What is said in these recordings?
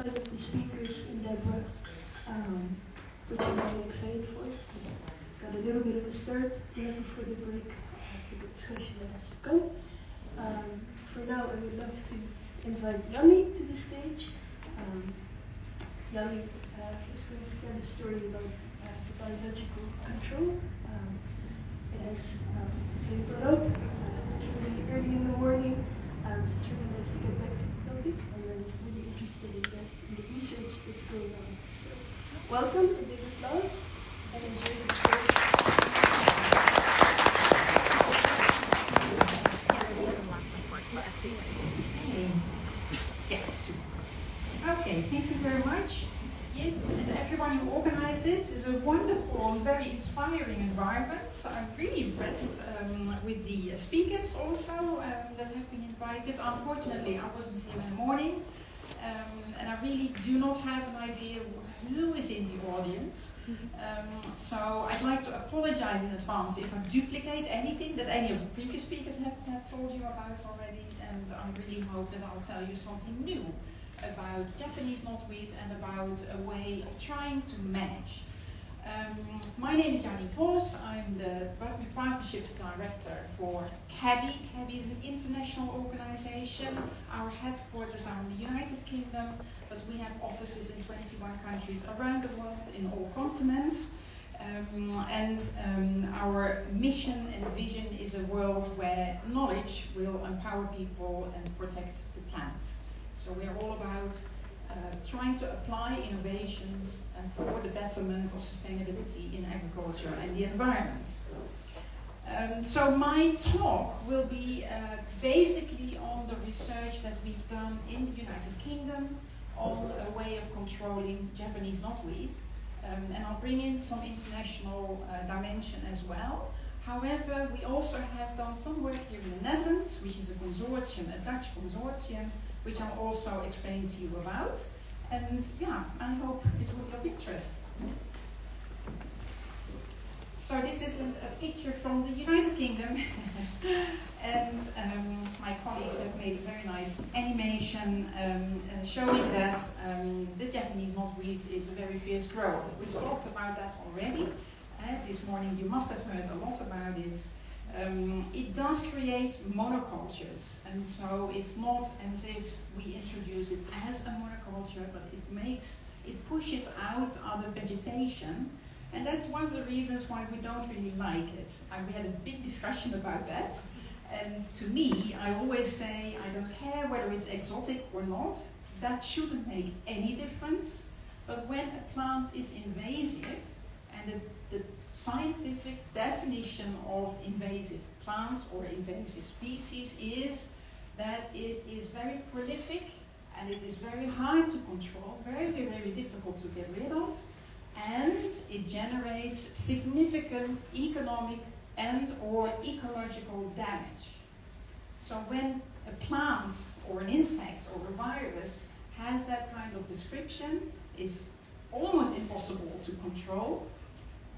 5 of the speakers in Deborah, which I'm very excited for. Got a little bit of a start before the break for the discussion that has to come. For now, I would love to invite Janny to the stage. Janny is going to tell a story about the biological control. It has been brought up really early in the morning, so it's really nice to get back to the topic, and I'm really interested in the research that's going on. So, welcome, a big applause, and enjoy the story. Okay, thank you very much. And everyone who organized this is a wonderful and very inspiring environment. So I'm really impressed with the speakers also that have been invited. Unfortunately, I wasn't here in the morning, and I really do not have an idea who is in the audience. So I'd like to apologize in advance if I duplicate anything that any of the previous speakers have told you about already, and I really hope that I'll tell you something new about Japanese knotweed and about a way of trying to manage. My name is Janny Vos. I'm the Partnerships Director for CABI. CABI is an international organization. Our headquarters are in the United Kingdom, but we have offices in 21 countries around the world in all continents. Our mission and vision is a world where knowledge will empower people and protect the planet. So we are all about trying to apply innovations for the betterment of sustainability in agriculture and the environment. So my talk will be basically on the research that we've done in the United Kingdom on a way of controlling Japanese knotweed. And I'll bring in some international dimension as well. However, we also have done some work here in the Netherlands, which is a consortium, a Dutch consortium, which I'll also explain to you about. And yeah, I hope it will be of interest. So this is a picture from the United Kingdom. And my colleagues have made a very nice animation showing that the Japanese knotweed is a very fierce grower. We've talked about that already. This morning you must have heard a lot about it. It does create monocultures, and so it's not as if we introduce it as a monoculture, but it pushes out other vegetation, and that's one of the reasons why we don't really like it. We had a big discussion about that, and to me, I always say I don't care whether it's exotic or not, that shouldn't make any difference, but when a plant is invasive, and the scientific definition of invasive plants or invasive species is that it is very prolific and it is very hard to control, very, very difficult to get rid of, and it generates significant economic and or ecological damage. So when a plant or an insect or a virus has that kind of description, it's almost impossible to control,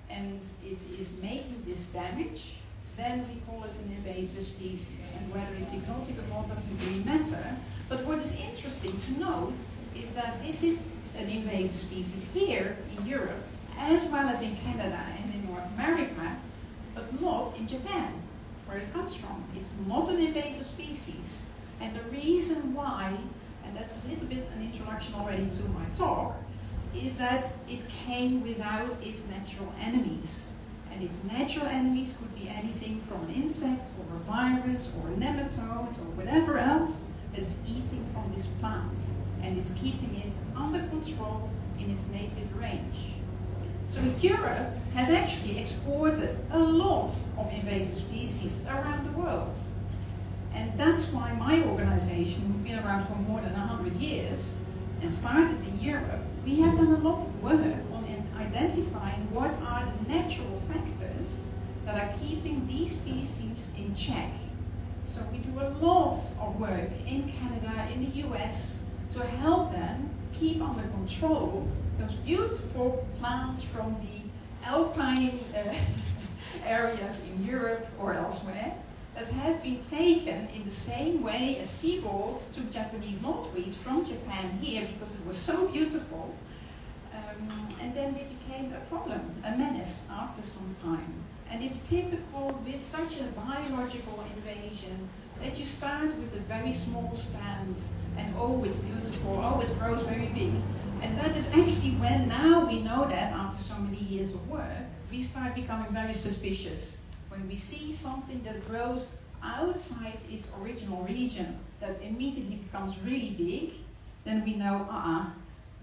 and it is making this damage, then we call it an invasive species. And whether it's exotic or not doesn't really matter. But what is interesting to note is that this is an invasive species here in Europe, as well as in Canada and in North America, but not in Japan, where it comes from. It's not an invasive species. And the reason why, and that's a little bit an introduction already to my talk, is that it came without its natural enemies. And its natural enemies could be anything from an insect or a virus or a nematode or whatever else that's eating from this plant. And it's keeping it under control in its native range. So Europe has actually exported a lot of invasive species around the world. And that's why my organization, we've been around for more than 100 years, and started in Europe, we have done a lot of work on identifying what are the natural factors that are keeping these species in check. So we do a lot of work in Canada, in the US, to help them keep under control those beautiful plants from the alpine areas in Europe or elsewhere, that have been taken in the same way as seagulls took Japanese knotweed from Japan here because it was so beautiful. And then they became a problem, a menace after some time. And it's typical with such a biological invasion that you start with a very small stand and oh, it's beautiful, oh, it grows very big. And that is actually when now we know that after so many years of work, we start becoming very suspicious. When we see something that grows outside its original region that immediately becomes really big, then we know,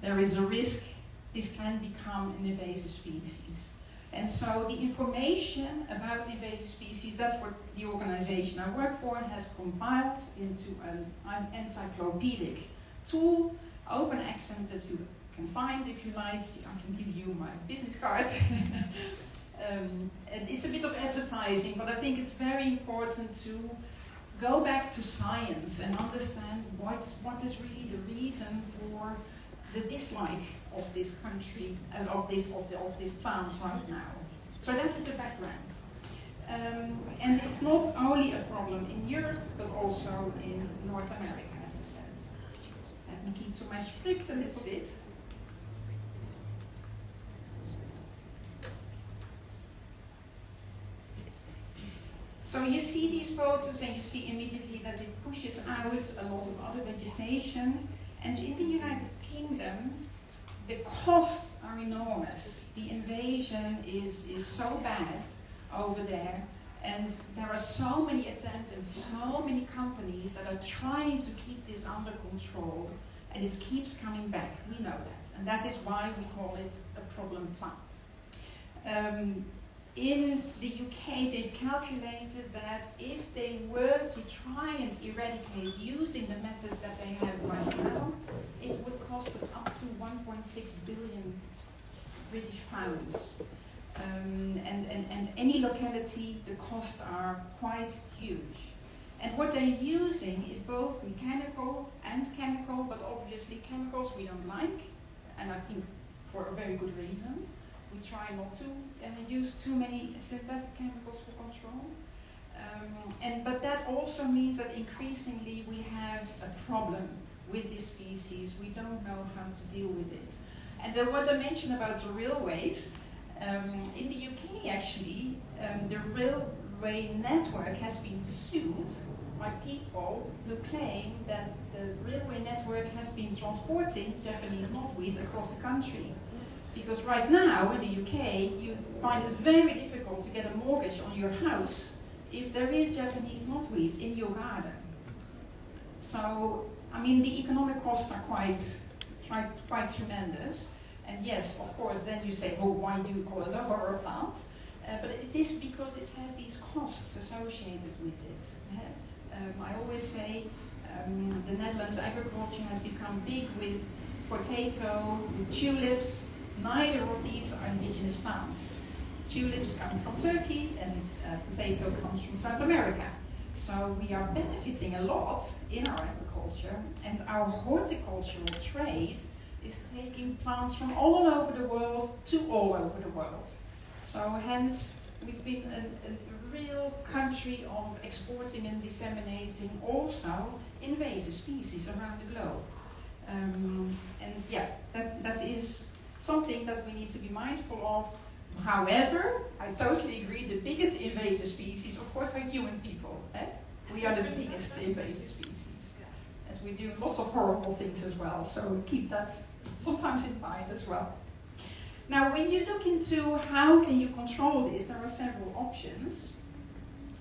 there is a risk this can become an invasive species. And so the information about invasive species, that's what the organization I work for has compiled into an encyclopedic tool, open access that you can find if you like. I can give you my business card. It's a bit of advertising, but I think it's very important to go back to science and understand what is really the reason for the dislike of this country and of this plant right now. So that's the background. And it's not only a problem in Europe, but also in North America, as I said. Let me keep to my script a little bit. So you see these photos and you see immediately that it pushes out a lot of other vegetation. And in the United Kingdom, the costs are enormous. The invasion is so bad over there. And there are so many attempts and so many companies that are trying to keep this under control. And it keeps coming back. We know that. And that is why we call it a problem plant. In the UK, they've calculated that if they were to try and eradicate using the methods that they have right now, it would cost up to 1.6 billion British pounds. And any locality, the costs are quite huge. And what they're using is both mechanical and chemical, but obviously chemicals we don't like, and I think for a very good reason. We try not to use too many synthetic chemicals for control. But that also means that increasingly we have a problem with this species. We don't know how to deal with it. And there was a mention about the railways. In the UK actually, the railway network has been sued by people who claim that the railway network has been transporting Japanese knotweeds across the country. Because right now in the UK, you find it very difficult to get a mortgage on your house if there is Japanese knotweeds in your garden. So, I mean, the economic costs are quite tremendous. And yes, of course, then you say, oh, why do you call it a horror plant? But it is because it has these costs associated with it. I always say the Netherlands agriculture has become big with potato, with tulips. Neither of these are indigenous plants. Tulips come from Turkey and potato comes from South America. So we are benefiting a lot in our agriculture, and our horticultural trade is taking plants from all over the world to all over the world. So hence we've been a real country of exporting and disseminating also invasive species around the globe. And yeah, that is something that we need to be mindful of. However, I totally agree, the biggest invasive species, of course, are human people. We are the biggest invasive species. And we do lots of horrible things as well, so keep that sometimes in mind as well. Now, when you look into how can you control this, there are several options.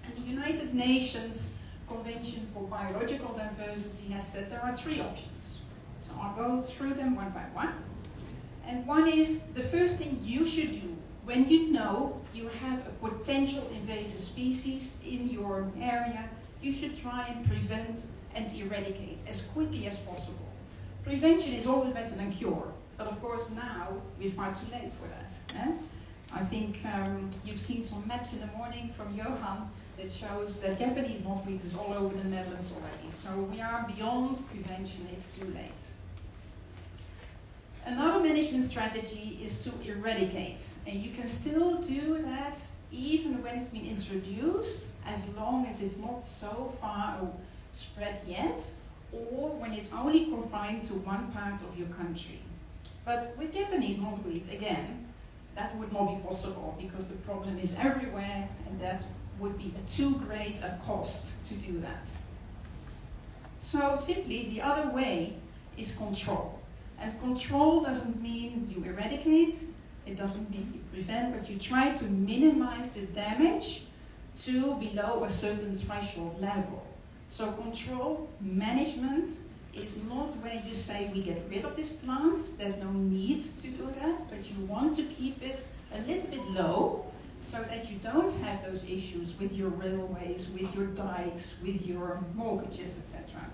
And the United Nations Convention for Biological Diversity has said there are 3 options. So I'll go through them one by one. And one is, the first thing you should do when you know you have a potential invasive species in your area, you should try and prevent and eradicate as quickly as possible. Prevention is always better than cure, but of course now we're far too late for that. I think you've seen some maps in the morning from Johan that shows that Japanese knotweed is all over the Netherlands already. So we are beyond prevention, it's too late. Another management strategy is to eradicate, and you can still do that even when it's been introduced, as long as it's not so far spread yet, or when it's only confined to one part of your country. But with Japanese knotweed, again, that would not be possible because the problem is everywhere, and that would be too great a cost to do that. So simply, the other way is control. And control doesn't mean you eradicate, it doesn't mean you prevent, but you try to minimize the damage to below a certain threshold level. So control management is not where you say we get rid of this plant, there's no need to do that, but you want to keep it a little bit low so that you don't have those issues with your railways, with your dikes, with your mortgages, etc.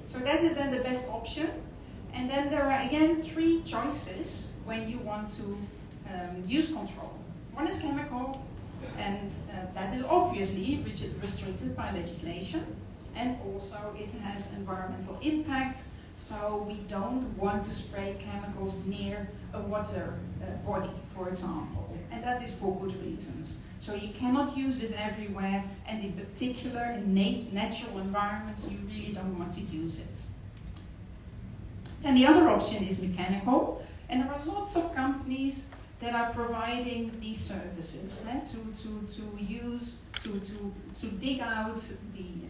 So that is then the best option. And then there are again 3 choices when you want to use control. One is chemical, and that is obviously restricted by legislation. And also it has environmental impact, so we don't want to spray chemicals near a water body, for example. And that is for good reasons. So you cannot use this everywhere, and in particular in natural environments you really don't want to use it. And the other option is mechanical, and there are lots of companies that are providing these services to dig out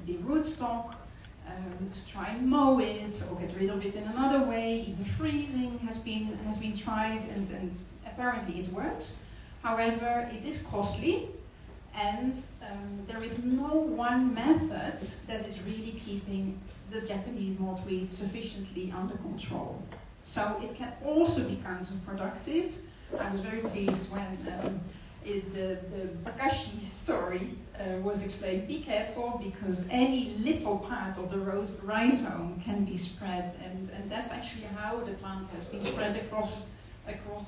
the rootstock, to try and mow it or get rid of it in another way. Even freezing has been tried, and apparently it works. However, it is costly, and there is no one method that is really keeping the Japanese knotweed sufficiently under control. So it can also be counterproductive. I was very pleased when the Bakashi story was explained. Be careful, because any little part of the rhizome can be spread, and that's actually how the plant has been spread across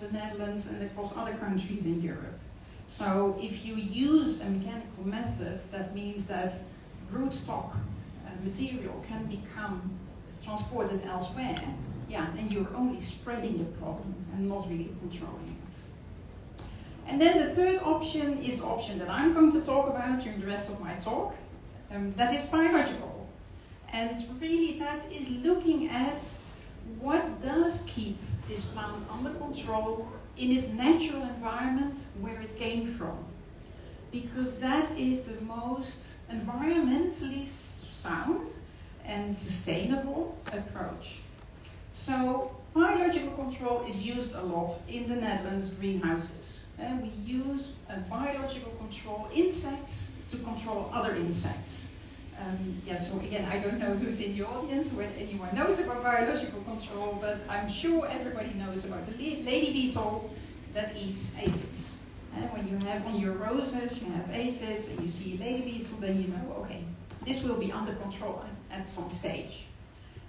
the Netherlands and across other countries in Europe. So if you use a mechanical method, that means that rootstock material can become transported elsewhere, then you're only spreading the problem and not really controlling it. And then the third option is the option that I'm going to talk about during the rest of my talk. That is biological. And really that is looking at what does keep this plant under control in its natural environment where it came from. Because that is the most environmentally sound and sustainable approach. So biological control is used a lot in the Netherlands greenhouses. We use biological control insects to control other insects. So again, I don't know who's in the audience, whether anyone knows about biological control, but I'm sure everybody knows about the lady beetle that eats aphids. When you have on your roses, you have aphids, and you see a lady beetle, then you know, okay, this will be under control at some stage.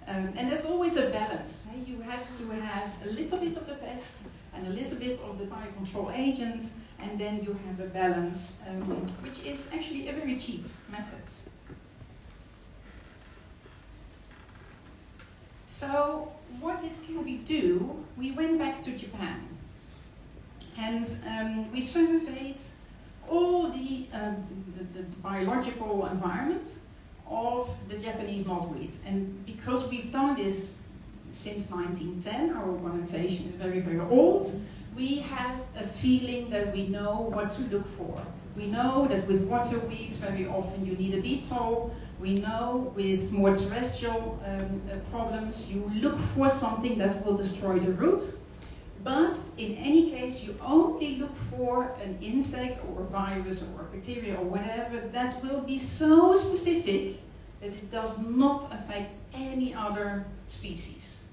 And there's always a balance. You have to have a little bit of the pest and a little bit of the biocontrol agent, and then you have a balance, which is actually a very cheap method. So what did CABI do? We went back to Japan, and we surveyed all the biological environment of the Japanese knotweed. And because we've done this since 1910, our organization is very, very old, we have a feeling that we know what to look for. We know that with water weeds very often you need a beetle. We know with more terrestrial problems you look for something that will destroy the root. But in any case, you only look for an insect or a virus or a bacteria or whatever that will be so specific that it does not affect any other species.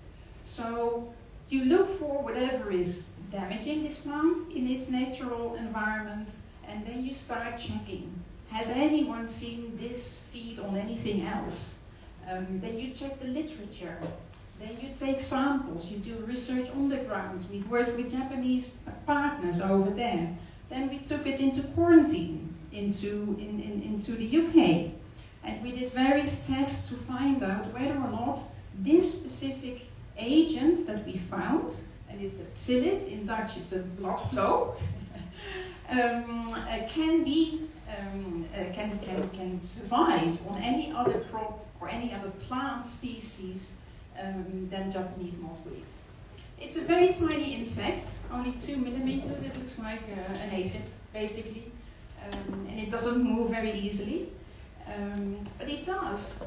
So you look for whatever is damaging this plant in its natural environment, and then you start checking. Has anyone seen this feed on anything else? Then you check the literature. Then you take samples, you do research on the ground. We've worked with Japanese partners over there. Then we took it into quarantine, into the UK. And we did various tests to find out whether or not this specific agent that we found, and it's a psyllid, in Dutch it's a blood flow, can survive on any other crop or any other plant species than Japanese knotweed. It's a very tiny insect, only 2 millimeters. It looks like an aphid, basically, and it doesn't move very easily. But it does.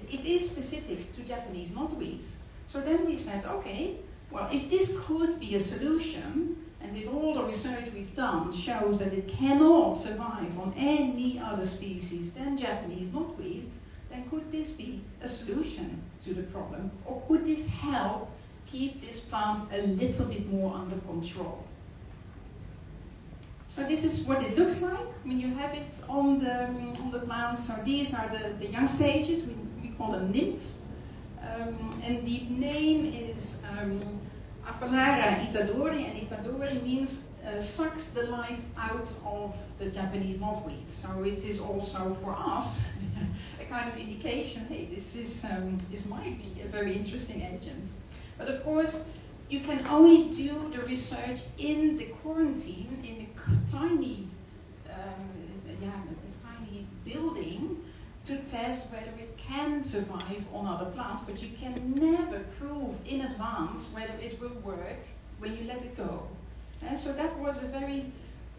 It is specific to Japanese knotweeds. So then we said, okay, well, if this could be a solution, and if all the research we've done shows that it cannot survive on any other species than Japanese knotweeds, then could this be a solution to the problem? Or could this help keep this plant a little bit more under control? So this is what it looks like when you have it on the plant. So these are the young stages. We call them nymphs. And the name is Aphalara itadori, and itadori means sucks the life out of the Japanese knotweed. So it is also for us a kind of indication, hey, this might be a very interesting agent. But of course, you can only do the research in the quarantine, in the tiny building, to test whether it can survive on other plants, but you can never prove in advance whether it will work when you let it go. And so that was a very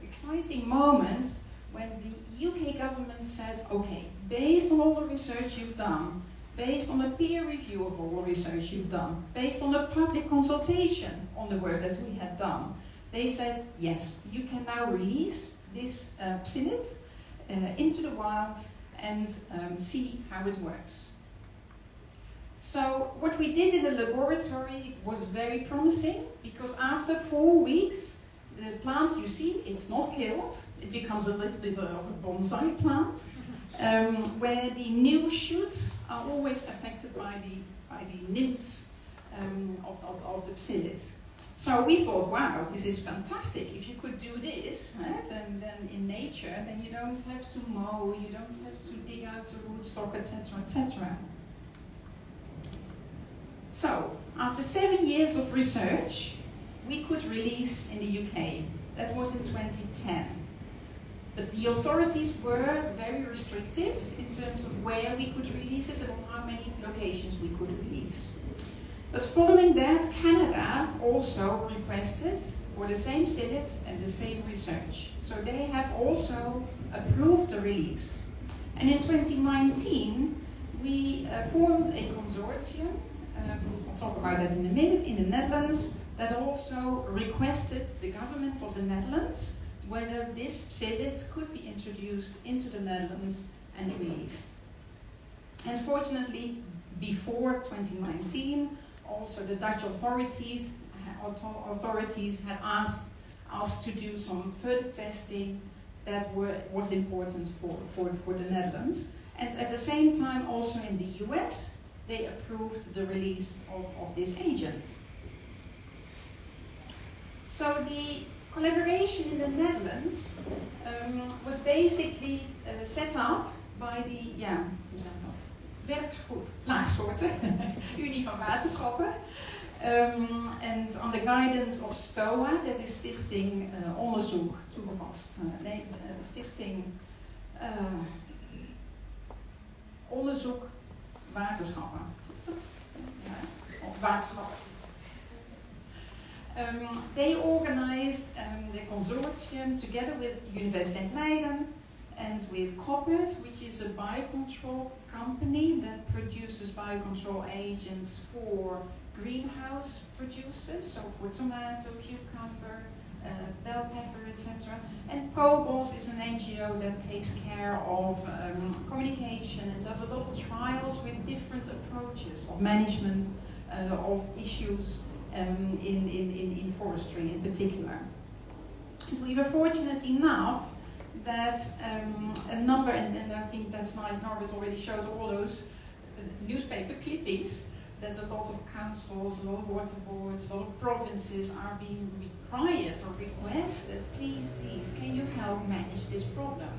exciting moment when the UK government said, okay, based on all the research you've done, based on the peer review of all the research you've done, based on the public consultation on the work that we had done, they said, yes, you can now release this psyllid into the wild and see how it works. So what we did in the laboratory was very promising, because after 4 weeks, the plant, you see, it's not killed. It becomes a little bit of a bonsai plant, where the new shoots are always affected by the nymphs of the psyllid. So we thought, wow, this is fantastic. If you could do this, then in nature, then you don't have to mow, you don't have to dig out the rootstock, etc., etc. So, after 7 years of research, we could release in the UK. That was in 2010. But the authorities were very restrictive in terms of where we could release it and how many locations we could release. But following that, Canada also requested for the same psyllid and the same research. So they have also approved the release. And in 2019, we formed a consortium, I'll talk about that in a minute, in the Netherlands, that also requested the government of the Netherlands whether this psyllid could be introduced into the Netherlands and released. And fortunately, before 2019, also the Dutch authorities had asked us to do some further testing that was important for the Netherlands. And at the same time, also in the US, they approved the release of this agent. So the collaboration in the Netherlands was basically set up by the, hoe zeg ik dat? Werkgroep Laagsoorten, Unie van Waterschappen, and on the guidance of STOA, that is Stichting Onderzoek Toegepast, Stichting Onderzoek Waterschappen. Waterschappen. They organized the consortium together with Universiteit Leiden and with CABI, which is a biocontrol company that produces biocontrol agents for greenhouse producers, so for tomato, cucumber, bell pepper, etc. And POBOS is an NGO that takes care of communication and does a lot of trials with different approaches of management of issues in forestry in particular. And we were fortunate enough that a number, and I think that's nice, Norbert already showed all those newspaper clippings, that a lot of councils, a lot of water boards, a lot of provinces are being required or requested, please, can you help manage this problem?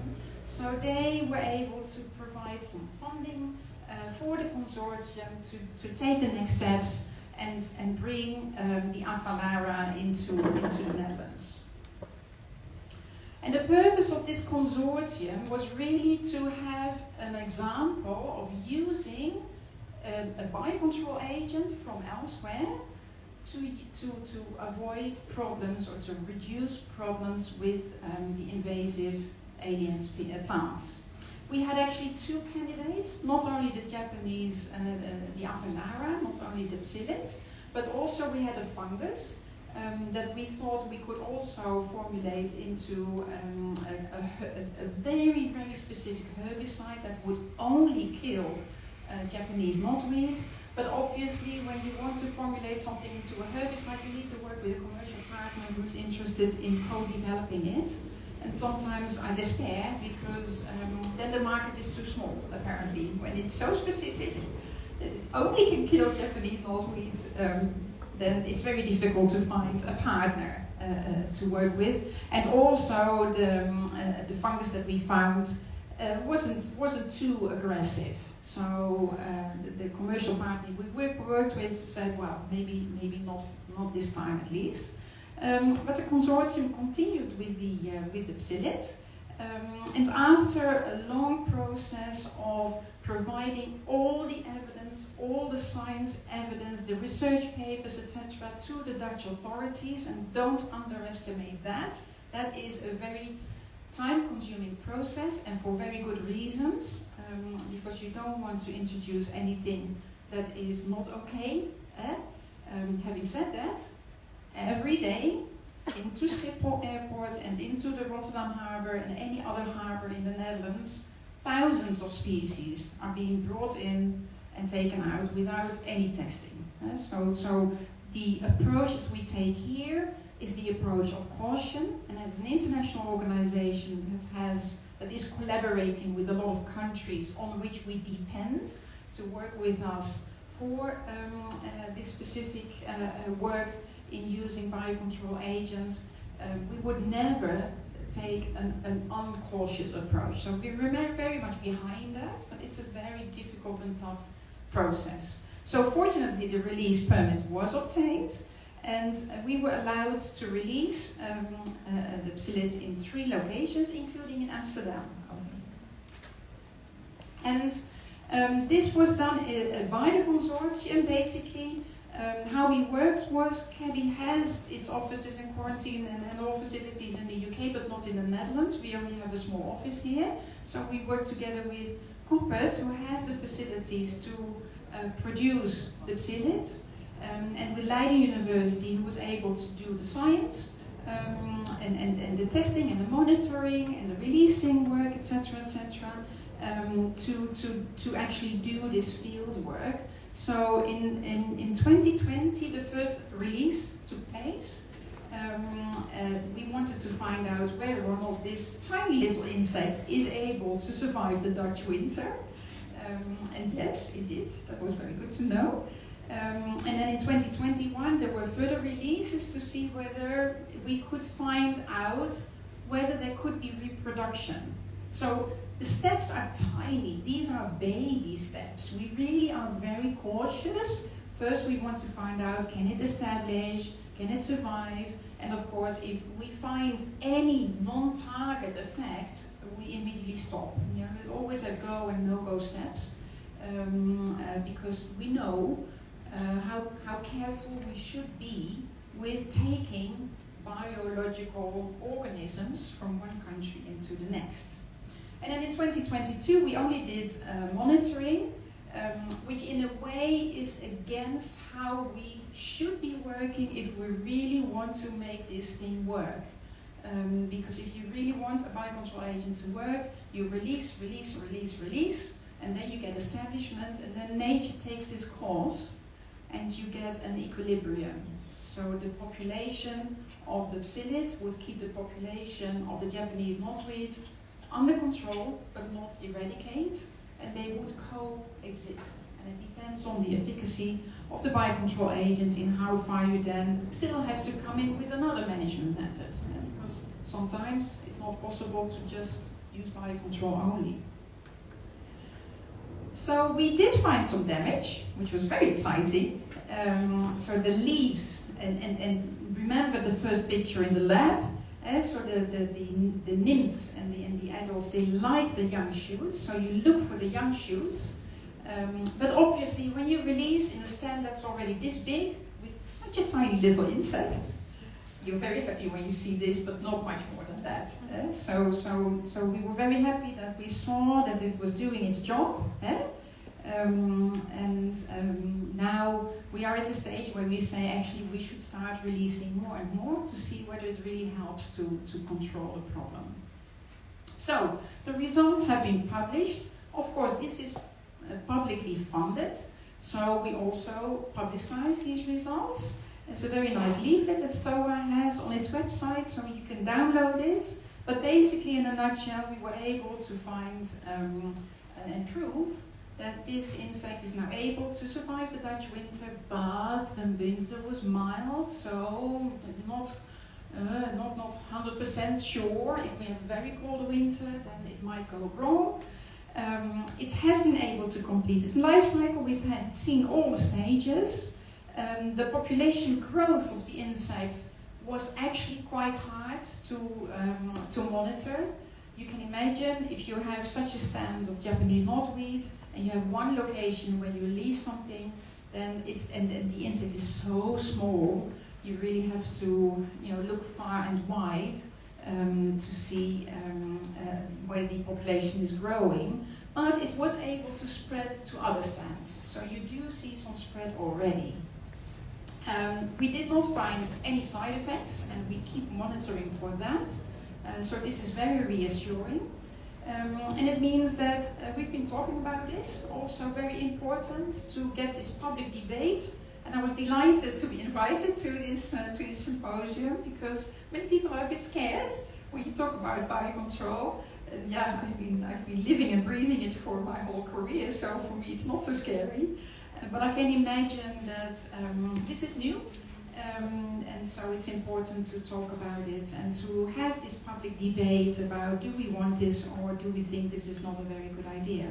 So they were able to provide some funding for the consortium to take the next steps and bring the Aphalara into the Netherlands. And the purpose of this consortium was really to have an example of using a biocontrol agent from elsewhere to avoid problems or to reduce problems with the invasive alien plants. We had actually two candidates, not only the Japanese, the Aphilera, not only the psyllid, but also we had a fungus that we thought we could also formulate into a very, very specific herbicide that would only kill Japanese knotweed. But obviously, when you want to formulate something into a herbicide, you need to work with a commercial partner who's interested in co-developing it. And sometimes I despair because then the market is too small, apparently. When it's so specific that it only can kill Japanese knotweed, then it's very difficult to find a partner to work with. And also the fungus that we found wasn't too aggressive. So the commercial partner we worked with said, well, maybe not this time at least. But the consortium continued with the psyllid, and after a long process of providing all the evidence, all the science evidence, the research papers, etc., to the Dutch authorities, and don't underestimate that. That is a very time-consuming process, and for very good reasons, because you don't want to introduce anything that is not okay. Having said that, every day into Schiphol Airport and into the Rotterdam Harbour and any other harbour in the Netherlands, thousands of species are being brought in and taken out without any testing. So the approach that we take here is the approach of caution, and as an international organization that is collaborating with a lot of countries on which we depend to work with us for this specific work in using biocontrol agents, we would never take an uncautious approach. So we remain very much behind that, but it's a very difficult and tough process. So fortunately the release permit was obtained, and we were allowed to release the psyllid in 3 locations, including in Amsterdam. And this was done by the consortium, basically. How we worked was CABI has its offices in quarantine and all facilities in the UK, but not in the Netherlands. We only have a small office here. So we work together with Koppert, who has the facilities to produce the psyllid, and with Leiden University, who was able to do the science, and the testing and the monitoring and the releasing work, etc., etc., to actually do this field work. So in 2020, the first release took place. We wanted to find out whether or not this tiny little insect is able to survive the Dutch winter. And yes, it did. That was very good to know. And then in 2021, there were further releases to see whether we could find out whether there could be reproduction. So the steps are tiny. These are baby steps. We really are very cautious. First, we want to find out, can it establish, can it survive? And of course, if we find any non-target effect, we immediately stop. You know, there's always a go and no-go steps, because we know how careful we should be with taking biological organisms from one country into the next. And then in 2022, we only did monitoring, which in a way is against how we should be working if we really want to make this thing work. Because if you really want a biocontrol agent to work, you release, and then you get establishment, and then nature takes its course, and you get an equilibrium. So the population of the psyllid would keep the population of the Japanese knotweed under control, but not eradicate, and they would coexist. And it depends on the efficacy of the biocontrol agent in how far you then still have to come in with another management method, because sometimes it's not possible to just use biocontrol only. So we did find some damage, which was very exciting. So the leaves, and remember the first picture in the lab, So the nymphs and the adults, they like the young shoots, so you look for the young shoots. But obviously when you release in a stand that's already this big, with such a tiny little insect, you're very happy when you see this, but not much more than that. So we were very happy that we saw that it was doing its job. Now we are at a stage where we say actually we should start releasing more and more to see whether it really helps to control the problem. So the results have been published. Of course, this is publicly funded, so we also publicize these results. It's a very nice leaflet that STOA has on its website, so you can download it. But basically, in a nutshell, we were able to find and prove that this insect is now able to survive the Dutch winter, but the winter was mild, so not 100% sure. If we have a very cold winter, then it might go wrong. It has been able to complete its life cycle. We've seen all the stages. The population growth of the insects was actually quite hard to monitor. You can imagine if you have such a stand of Japanese knotweed and you have one location where you release something, then the insect is so small, you really have to look far and wide to see where the population is growing. But it was able to spread to other stands, so you do see some spread already. We did not find any side effects, and we keep monitoring for that. So this is very reassuring. And it means that we've been talking about this, also very important to get this public debate. And I was delighted to be invited to this symposium, because many people are a bit scared when you talk about biocontrol. I've been living and breathing it for my whole career, so for me it's not so scary. But I can imagine that this is new, and so it's important to talk about it and to have this public debate about, do we want this or do we think this is not a very good idea?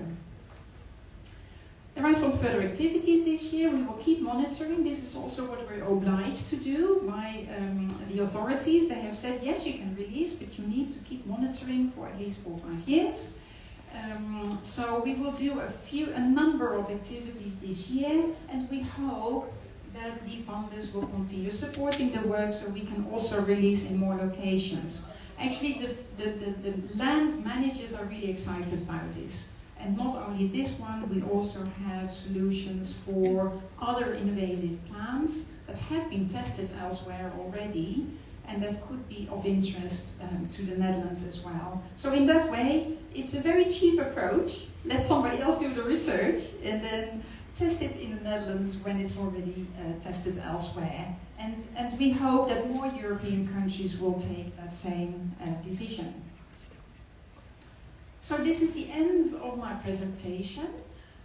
There are some further activities this year. We will keep monitoring. This is also what we're obliged to do by the authorities. They have said, yes, you can release, but you need to keep monitoring for at least 4 or 5 years. So we will do a number of activities this year, and we hope that the funders will continue supporting the work so we can also release in more locations. Actually, the land managers are really excited about this. And not only this one, we also have solutions for other invasive plants that have been tested elsewhere already, and that could be of interest to the Netherlands as well. So in that way, it's a very cheap approach. Let somebody else do the research and then test it in the Netherlands when it's already tested elsewhere. And we hope that more European countries will take that same decision. So this is the end of my presentation.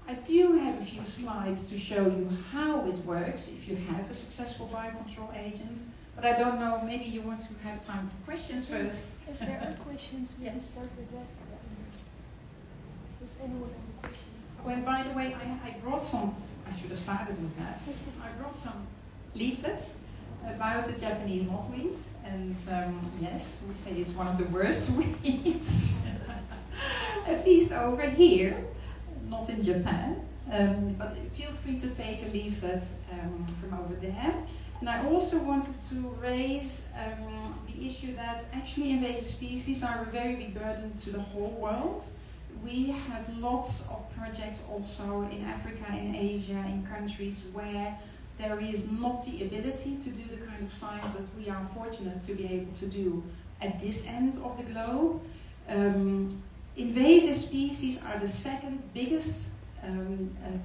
I do have a few slides to show you how it works if you have a successful biocontrol agent. But I don't know, maybe you want to have time for questions first. If there are questions, we can start with that. Does anyone have a question? Well, by the way, I brought some, I should have started with that. I brought some leaflets about the Japanese knotweed. And yes, we say it's one of the worst weeds. At least over here, not in Japan. But feel free to take a leaflet from over there. And I also wanted to raise the issue that actually invasive species are a very big burden to the whole world. We have lots of projects also in Africa, in Asia, in countries where there is not the ability to do the kind of science that we are fortunate to be able to do at this end of the globe. Invasive species are the second biggest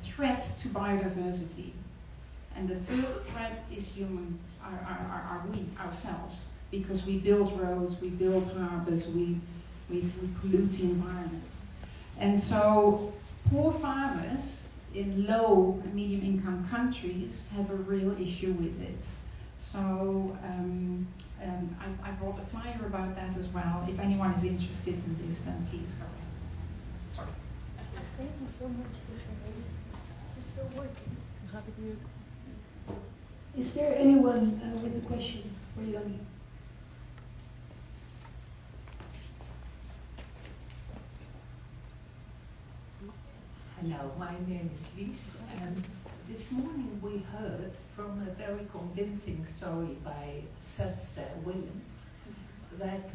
threat to biodiversity. And the first threat is human, we, ourselves, because we build roads, we build harbors, we pollute the environment. And so poor farmers in low and medium income countries have a real issue with it. So I brought a flyer about that as well. If anyone is interested in this, then please go ahead. Sorry. Thank you so much. It's amazing. Is it still working? Is there anyone with a question for Janny? Hello, my name is Lies. This morning we heard from a very convincing story by Sister Williams that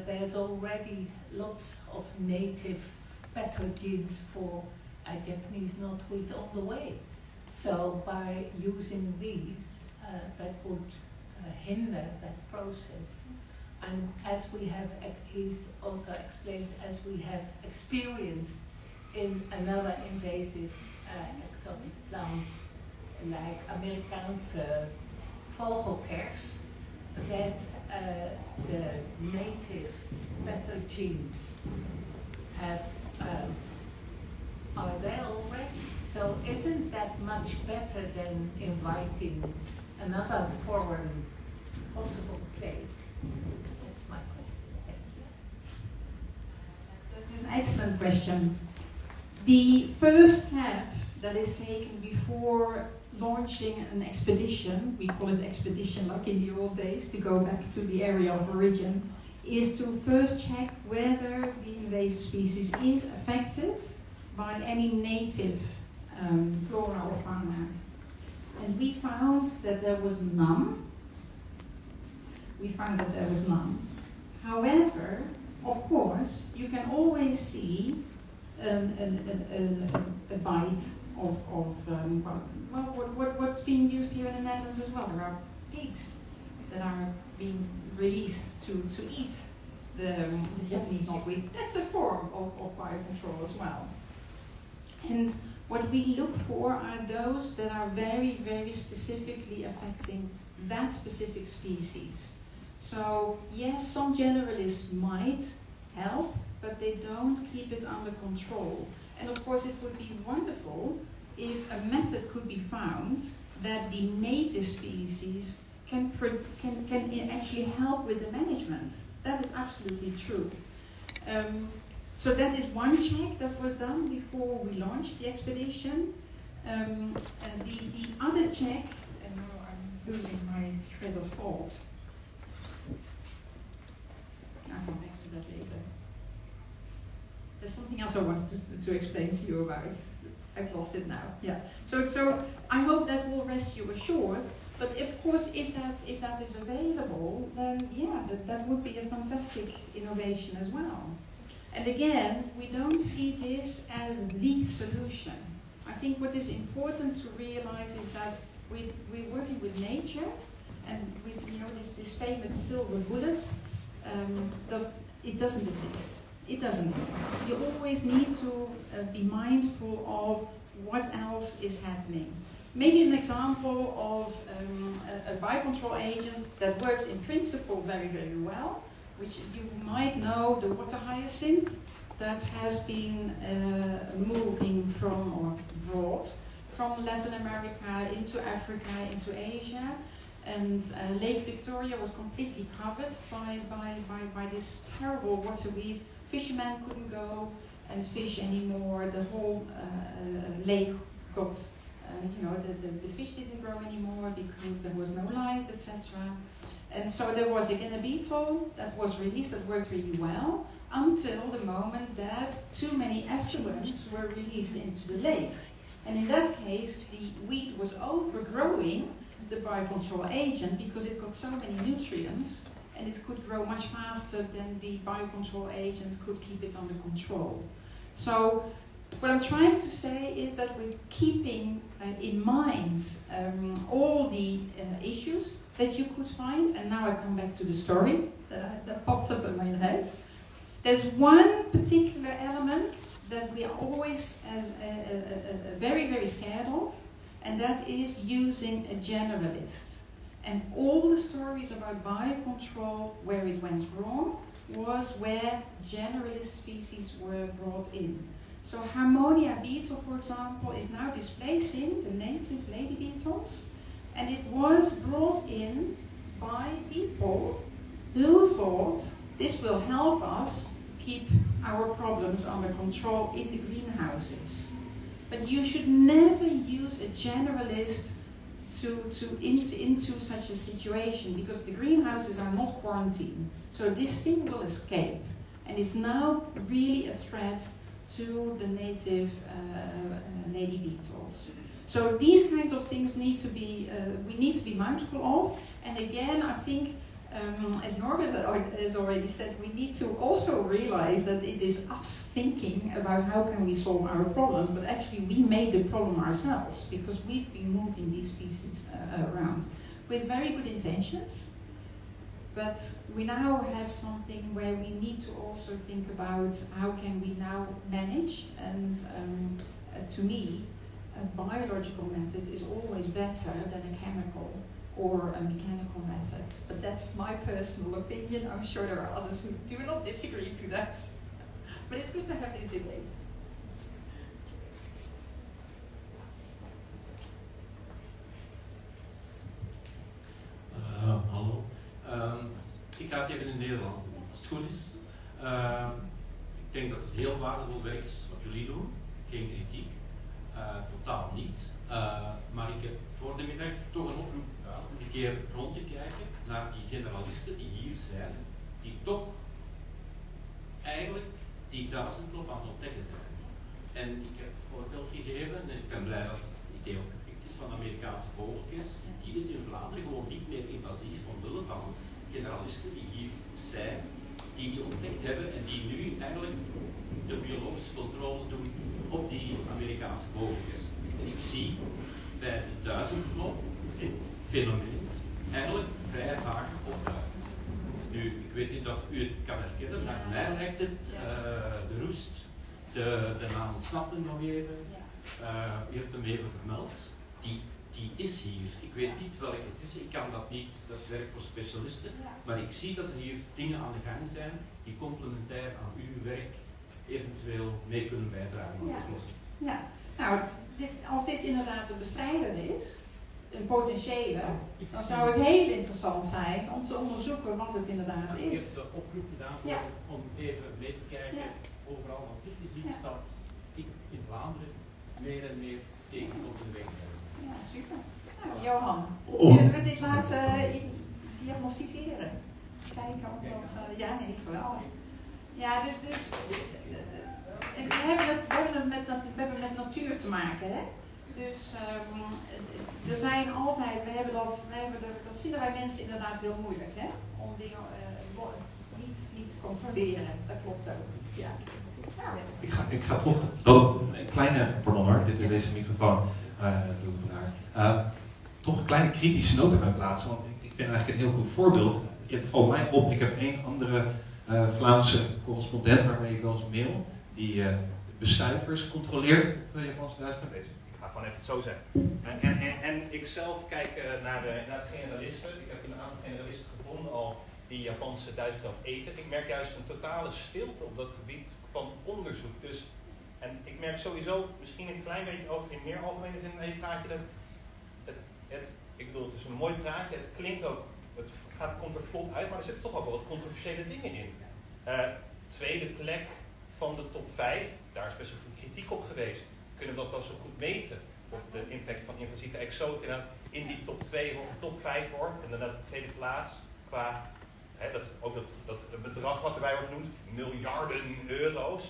there's already lots of native pathogens for Japanese knotweed on the way. So by using these, that would hinder that process. And as we have, he's also explained, as we have experienced in another invasive exotic plant like Amerikaanse vogelkers, that the native pathogens have are there already. So isn't that much better than inviting another foreign possible plague? That's my question. Thank you. This is an excellent question. The first step that is taken before launching an expedition, we call it expedition like in the old days, to go back to the area of origin, is to first check whether the invasive species is affected by any native flora or fauna. And we found that there was none. However, of course, you can always see a bite of what's being used here in the Netherlands as well. There are pigs that are being released to eat the Japanese knotweed. That's a form of biocontrol as well. And what we look for are those that are very, very specifically affecting that specific species. So yes, some generalists might help, but they don't keep it under control. And of course it would be wonderful if a method could be found that the native species can actually help with the management. That is absolutely true. So that is one check that was done before we launched the expedition. The other check, and now I'm losing my thread of thought. I'll come back to that later. There's something else I wanted to explain to you about. I've lost it now. Yeah. So I hope that will rest you assured. But of course, if that is available, then yeah, that would be a fantastic innovation as well. And again, we don't see this as the solution. I think what is important to realize is that we're working with nature, and with this famous silver bullet. It doesn't exist. It doesn't exist. You always need to be mindful of what else is happening. Maybe an example of a biocontrol agent that works in principle very, very well, which you might know, the water hyacinth that has been moving from or brought from Latin America into Africa, into Asia. And Lake Victoria was completely covered by this terrible waterweed. Fishermen couldn't go and fish anymore. The whole lake got, the fish didn't grow anymore because there was no light, etc. And so there was again a beetle that was released that worked really well until the moment that too many effluents were released into the lake. And in that case, the weed was overgrowing the biocontrol agent because it got so many nutrients and it could grow much faster than the biocontrol agents could keep it under control. So what I'm trying to say is that we're keeping in mind all the issues that you could find, and now I come back to the story that popped up in my head. There's one particular element that we are always very, very scared of, and that is using a generalist. And all the stories about biocontrol where it went wrong was where generalist species were brought in. So Harmonia beetle, for example, is now displacing the native lady beetles, and it was brought in by people who thought this will help us keep our problems under control in the greenhouses. But you should never use a generalist into such a situation, because the greenhouses are not quarantined. So this thing will escape, and it's now really a threat to the native lady beetles. So these kinds of things need to be we need to be mindful of. And again, I think, as Norbert has already said, we need to also realize that it is us thinking about how can we solve our problems, but actually we made the problem ourselves because we've been moving these species around with very good intentions. But we now have something where we need to also think about how can we now manage, and to me, a biological method is always better than a chemical or a mechanical method. But that's my personal opinion. I'm sure there are others who do not disagree to that. But it's good to have this debate. Hallo. Ik ga het even in het Nederlands doen, als het goed is. Ik denk dat het heel waardevol werk is wat jullie doen. Geen kritiek. Totaal niet. Maar ik heb voor de middag toch een oproep gedaan om een keer rond te kijken naar die generalisten die hier zijn, die toch eigenlijk die duizendklop aan het ontdekken zijn. En ik heb een voorbeeld gegeven, en ik ben blij dat het idee ook gepikt is van Amerikaanse vogeltjes. Die is in Vlaanderen gewoon niet meer invasief omwille van generalisten die hier zijn, die ontdekt hebben en die nu eigenlijk de biologische controle doen op die Amerikaanse vogeltjes. En ik zie bij de duizendklop dit fenomeen eigenlijk vrij vaak opduiken. Nu, ik weet niet of u het kan herkennen, maar mij lijkt het de roest, de naam ontsnapt er nog even, u hebt hem even vermeld, die is hier. Ik weet niet welke het is, ik kan dat niet, dat is werk voor specialisten, maar ik zie dat er hier dingen aan de gang zijn die complementair aan uw werk eventueel mee kunnen bijdragen aan de oplossing. Ja, nou, als dit inderdaad een bestrijder is, een potentiële, dan zou het heel interessant zijn om te onderzoeken wat het inderdaad is. Ik heb de oproep gedaan om even mee te kijken overal, want dit is iets dat ik in Vlaanderen meer en meer tegenkom in de weg heb. Ja, super. Nou, Johan, kunnen we dit laten diagnosticeren? Kijken of dat... ja, nee, geweldig. Ja, dus we hebben met natuur te maken, hè? Dus er zijn altijd, dat vinden wij mensen inderdaad heel moeilijk, hè? Om dingen niet te controleren. Dat klopt ook. Ja. Ik ga toch een kleine, pardon hoor, deze microfoon doet het vandaag. Toch een kleine kritische noot bij plaatsen, want ik vind eigenlijk een heel goed voorbeeld. Het valt mij op, ik heb één andere Vlaamse correspondent waarmee ik wel eens mail, die bestuivers controleert op Japanse Duitsland. Ik ga gewoon even het zo zeggen. En ik zelf kijk naar de generalisten. Ik heb een aantal generalisten gevonden al die Japanse duizendklap eten. Ik merk juist een totale stilte op dat gebied van onderzoek. Dus, en ik merk sowieso, misschien een klein beetje ook in meer algemene zin naar je praatje, dat ik bedoel, het is een mooi praatje, het klinkt ook, komt er vlot uit, maar er zitten toch ook wel wat controversiële dingen in. Tweede plek van de top 5, daar is best wel veel kritiek op geweest. Kunnen we dat wel zo goed meten? Of de impact van invasieve exoten in die top 2 of top 5 wordt. En dan de tweede plaats qua dat bedrag wat erbij wordt genoemd, miljarden euro's.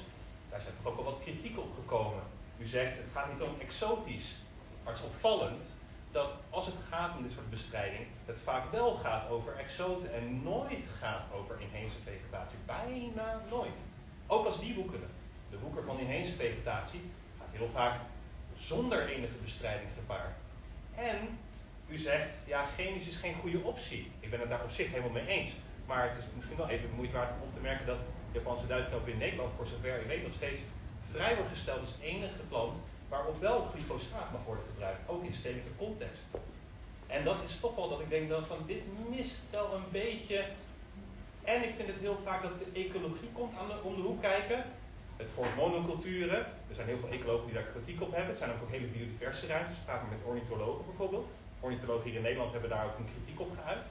Daar zijn toch ook wel wat kritiek op gekomen. U zegt het gaat niet om exotisch, maar het is opvallend dat als het gaat om dit soort bestrijding, het vaak wel gaat over exoten en nooit gaat over inheemse vegetatie. Bijna nooit. Ook als die woekeren. De woeker van inheemse vegetatie gaat heel vaak zonder enige bestrijding gepaard. En u zegt, ja, chemisch is geen goede optie. Ik ben het daar op zich helemaal mee eens. Maar het is misschien wel even moeite waard om te merken dat Japanse duizendklap in Nederland, voor zover ik weet, nog steeds vrij wordt gesteld als enige plant waarop wel glyfosaat mag worden gebruikt, ook in stedelijke context. En dat is toch wel dat ik denk dat van dit mist wel een beetje. En ik vind het heel vaak dat de ecologie komt om de hoek kijken. Het vormt monoculturen. Er zijn heel veel ecologen die daar kritiek op hebben. Het zijn ook hele biodiverse ruimtes. Praat maar met ornithologen bijvoorbeeld. Ornithologen hier in Nederland hebben daar ook een kritiek op geuit.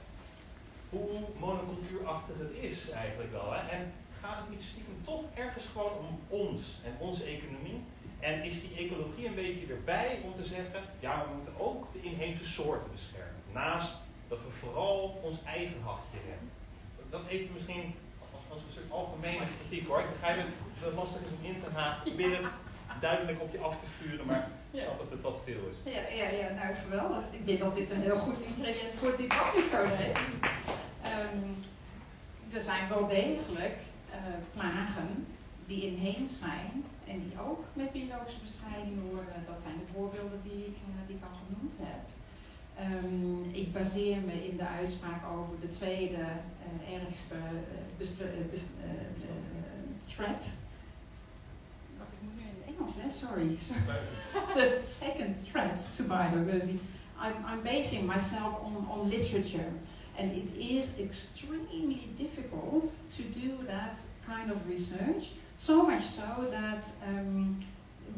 Hoe monocultuurachtig het is eigenlijk wel. Hè? En gaat het niet stiekem toch ergens gewoon om ons en onze economie? En is die ecologie een beetje erbij om te zeggen, ja, we moeten ook de inheemse soorten beschermen. Naast dat we vooral ons eigen hachje hebben. Dat even misschien als een soort algemene kritiek hoor. Ik begrijp het, dat het lastig is om in te haken. Ik probeer het duidelijk op je af te vuren, maar ik snap dat het wat veel is. Ja, nou geweldig. Ik denk dat dit een heel goed ingrediënt voor het debat is zo direct. Er zijn wel degelijk plagen die inheems zijn en die ook met biologische bestrijding worden. Dat zijn de voorbeelden die ik al genoemd heb. Ik baseer me in de uitspraak over de tweede ergste threat. Wat ik moet nu in het Engels, hè? Sorry. The second threat to biodiversity. I'm basing myself on literature, and it is extremely difficult to do that kind of research. So much so that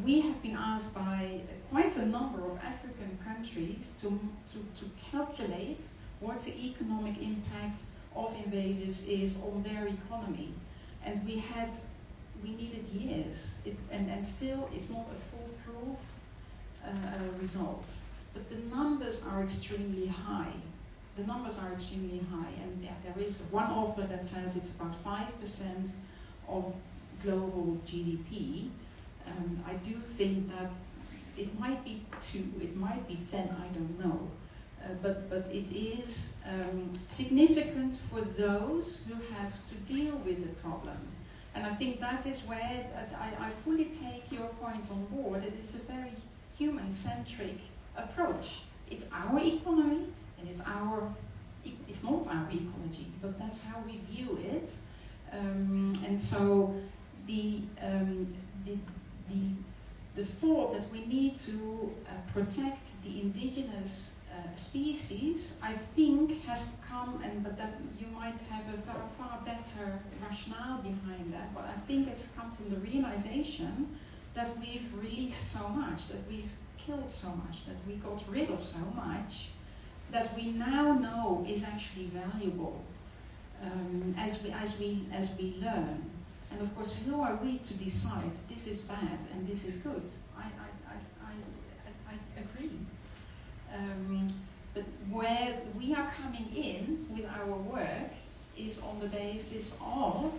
we have been asked by quite a number of African countries to calculate what the economic impact of invasives is on their economy. And we needed years, and still it's not a foolproof result. But the numbers are extremely high. And yeah, there is one author that says it's about 5% of global GDP. I do think that it might be 2, it might be 10, I don't know. But it is significant for those who have to deal with the problem. And I think that is where I fully take your points on board. It is a very human-centric approach. It's our economy, and it's not our ecology, but that's how we view it. And so the thought that we need to protect the indigenous species, I think, has come, but that you might have a far better rationale behind that. But I think it's come from the realization that we've released so much, that we've killed so much, that we got rid of so much, that we now know is actually valuable as we learn. And of course, who are we to decide this is bad and this is good? I agree. But where we are coming in with our work is on the basis of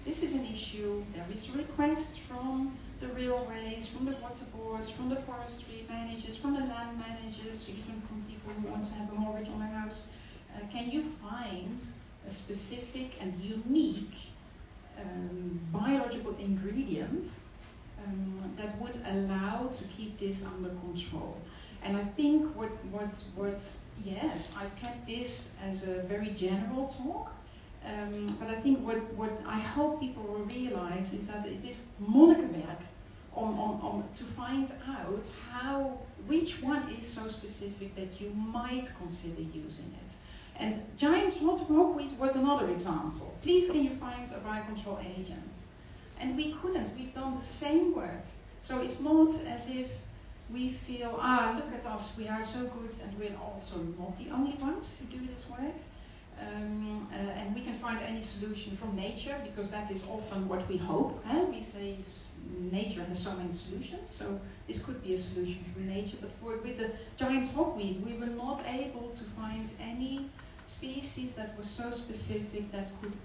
this is an issue. There is a request from the railways, from the water boards, from the forestry managers, from the land managers, even from people who want to have a mortgage on their house. Can you find a specific and unique biological ingredient that would allow to keep this under control? And I think yes, I've kept this as a very general talk, but I think what I hope people will realize is that it is monnikenwerk on to find out which one is so specific that you might consider using it. And giant rockweed was another example. Please can you find a biocontrol agent? And we couldn't, we've done the same work. So it's not as if we feel, look at us, we are so good, and we're also not the only ones who do this work. And we can find any solution from nature, because that is often what we hope. We say nature has so many solutions, so this could be a solution from nature. But with the giant rockweed, we were not able to find any species that was so specific that could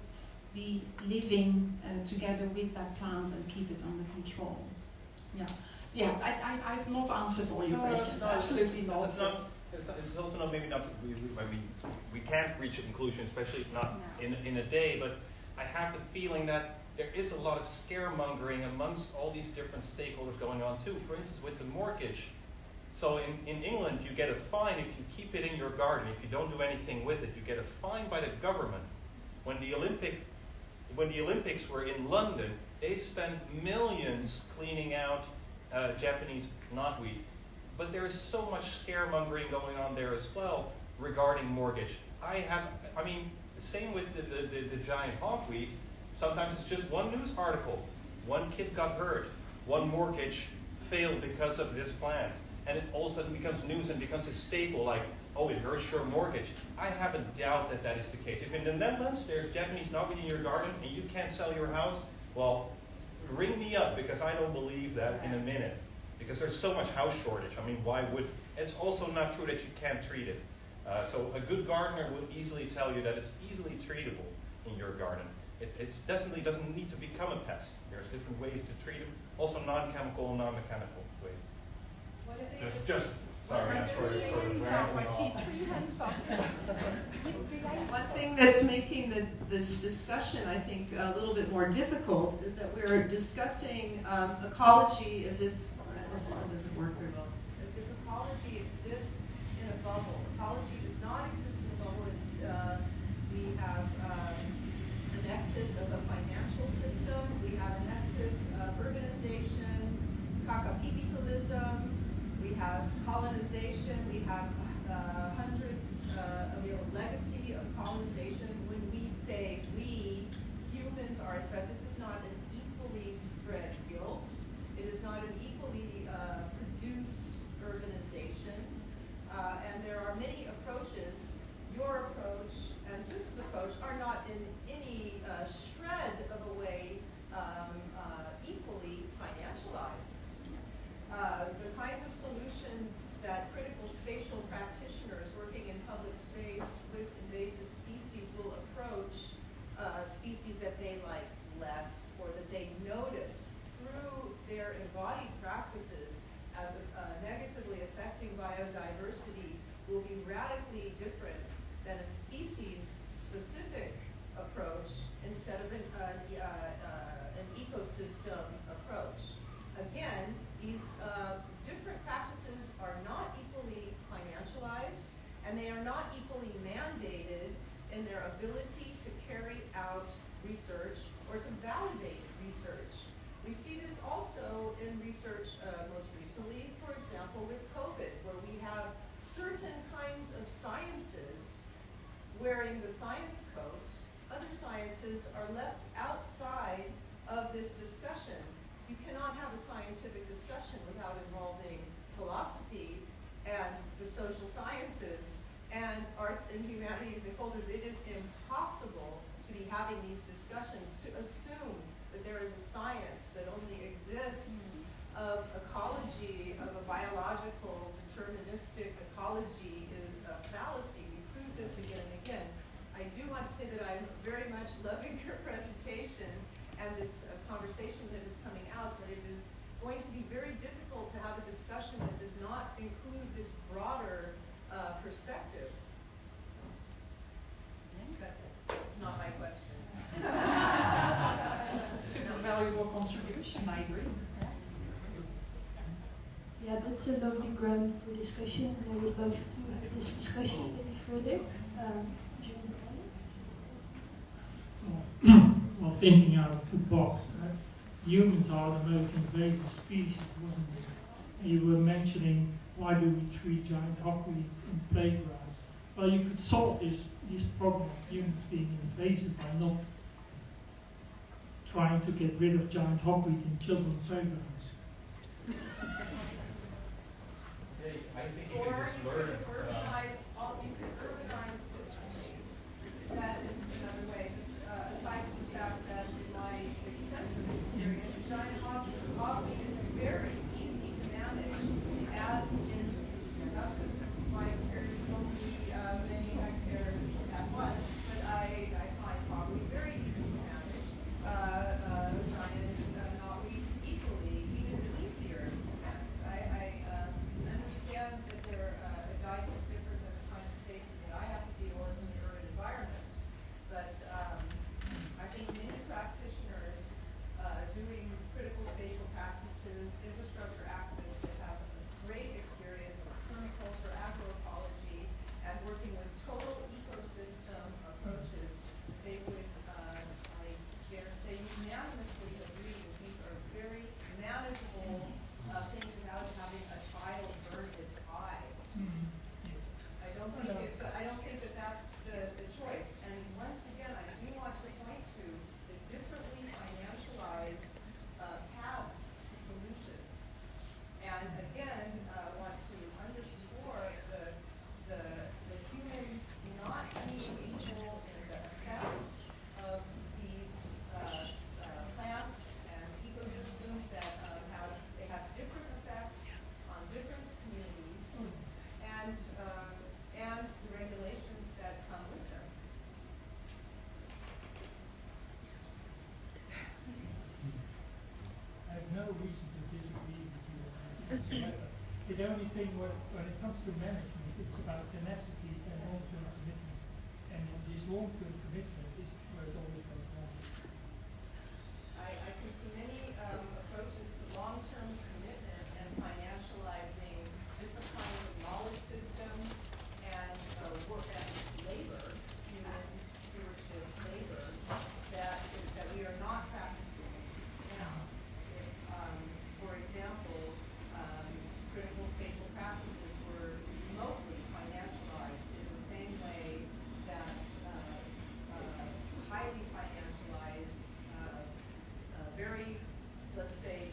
be living together with that plant and keep it under control. Yeah, I've not answered all your questions. Absolutely not. It's also not maybe not. We can't reach a conclusion, especially not in a day. But I have the feeling that there is a lot of scaremongering amongst all these different stakeholders going on too. For instance, with the mortgage. So in England, you get a fine if you keep it in your garden. If you don't do anything with it, you get a fine by the government. When the Olympics were in London, they spent millions cleaning out Japanese knotweed. But there is so much scaremongering going on there as well regarding mortgage. The same with the giant hawkweed. Sometimes it's just one news article. One kid got hurt. One mortgage failed because of this plant. And it all of a sudden becomes news and becomes a staple like, oh, it hurts your mortgage. I have a doubt that that is the case. If in the Netherlands there's Japanese knotweed in your garden and you can't sell your house, well, ring me up, because I don't believe that in a minute. Because there's so much house shortage. Why would... It's also not true that you can't treat it. So a good gardener would easily tell you that it's easily treatable in your garden. It definitely doesn't need to become a pest. There's different ways to treat them, also non-chemical and non-mechanical ways. What are they? Sorry, I'm sorry. I see 3 hands up. One thing that's making this discussion, I think, a little bit more difficult is that we're discussing ecology as if, this one doesn't work very well, as if ecology exists in a bubble. Ecology does not exist in a bubble. We have a nexus of a financial system. We have a nexus of urbanization, capitalism. We have colonization. We have we have a legacy of colonization. When we say we, humans are a threat, this is not an equally spread guilt. It is not an equally produced urbanization. And there are many approaches. Your approach and Susan's approach are not in any shred of a way equally financialized. The kinds of solutions that critical spatial practitioners working in public space with invasive species will approach species that they like less or that they notice through their embodied practices as negatively affecting biodiversity will be radically different than a species-specific approach instead of an ecosystem approach. Again, these different practices are not equally financialized, and they are not equally mandated in their ability to carry out research or to validate research. We see this also in research most recently, for example, with COVID, where we have certain kinds of sciences wearing the science coat. Other sciences are left outside of this discussion. You cannot have a scientific discussion without involving philosophy and the social sciences and arts and humanities and cultures. It is impossible to be having these discussions, to assume that there is a science that only exists of ecology, of a biological, deterministic ecology is a fallacy. We prove this again and again. I do want to say that I'm very much loving your presentation and this conversation that is coming out, but it is going to be very difficult to have a discussion that does not include this broader perspective. That's not my question. Super valuable contribution, I agree. Yeah, that's a lovely ground for discussion, and I would love to have this discussion a bit further. Well, thinking out of the box, humans are the most invasive species, wasn't it? You were mentioning, why do we treat giant hawkweed in playgrounds? Well, you could solve this problem of humans being invasive by not trying to get rid of giant hawkweed in children's playgrounds. I think you Or can just you learn. could urbanize differently. That is another way. Aside from the fact that in my extensive experience, giant hawkweed is very easy to manage, as in up to my experience is only many hectares at once, but I find hawkweed very easy to manage. Giant knotweed equally, even easier to manage. I understand that there a guide whatsoever. The only thing when it comes to management, it's about tenacity and long-term commitment. And this long-term commitment is where it always goes wrong. I can see many approaches to long-term commitment and financializing different kinds of knowledge systems and work and labor, human stewardship labor, that we are not practicing now. If, for example, critical spatial practices were remotely financialized in the same way that highly financialized, very, let's say,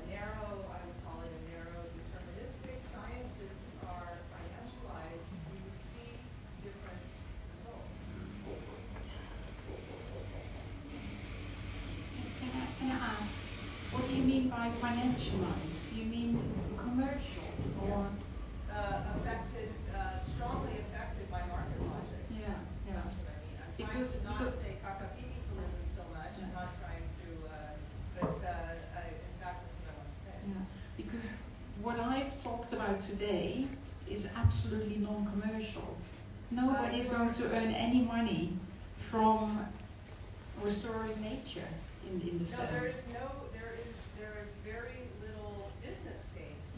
narrow, I would call it a narrow deterministic sciences are financialized, we would see different results. Can I ask, what do you mean by financialized? Do you mean commercial or? Affected, strongly affected by market logic. Yeah, yeah. That's what I mean. I'm Because- trying to not because- say capitalism so much. I'm not trying to, but in fact, that's what I want to say. Yeah, because what I've talked about today is absolutely non-commercial. Nobody is going to earn any money from restoring nature in the No, sense. there is very little business case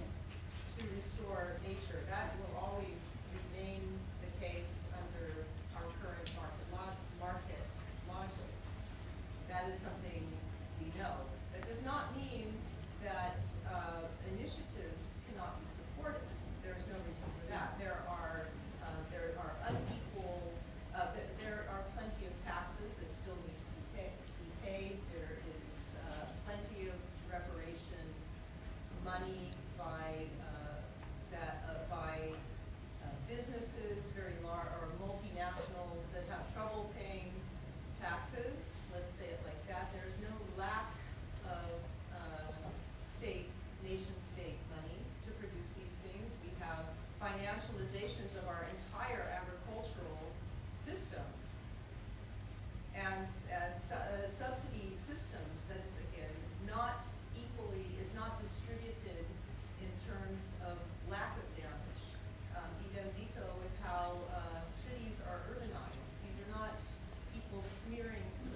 to restore nature. That will always remain the case under our current market logics. That is something we know. That does not mean that initiatives cannot be supported. There's no reason for that. There are unequal. There are plenty of taxes that still need to be paid. There is plenty of reparation money by businesses, very large or multinationals that have trouble paying taxes. Let's say it like that. There's no lack of nation-state money to produce these things. We have financializations of our entire agricultural system and subsidy systems that is again is not distributed in terms of lack of damage. Idem dito with how cities are urbanized. These are not equal smearings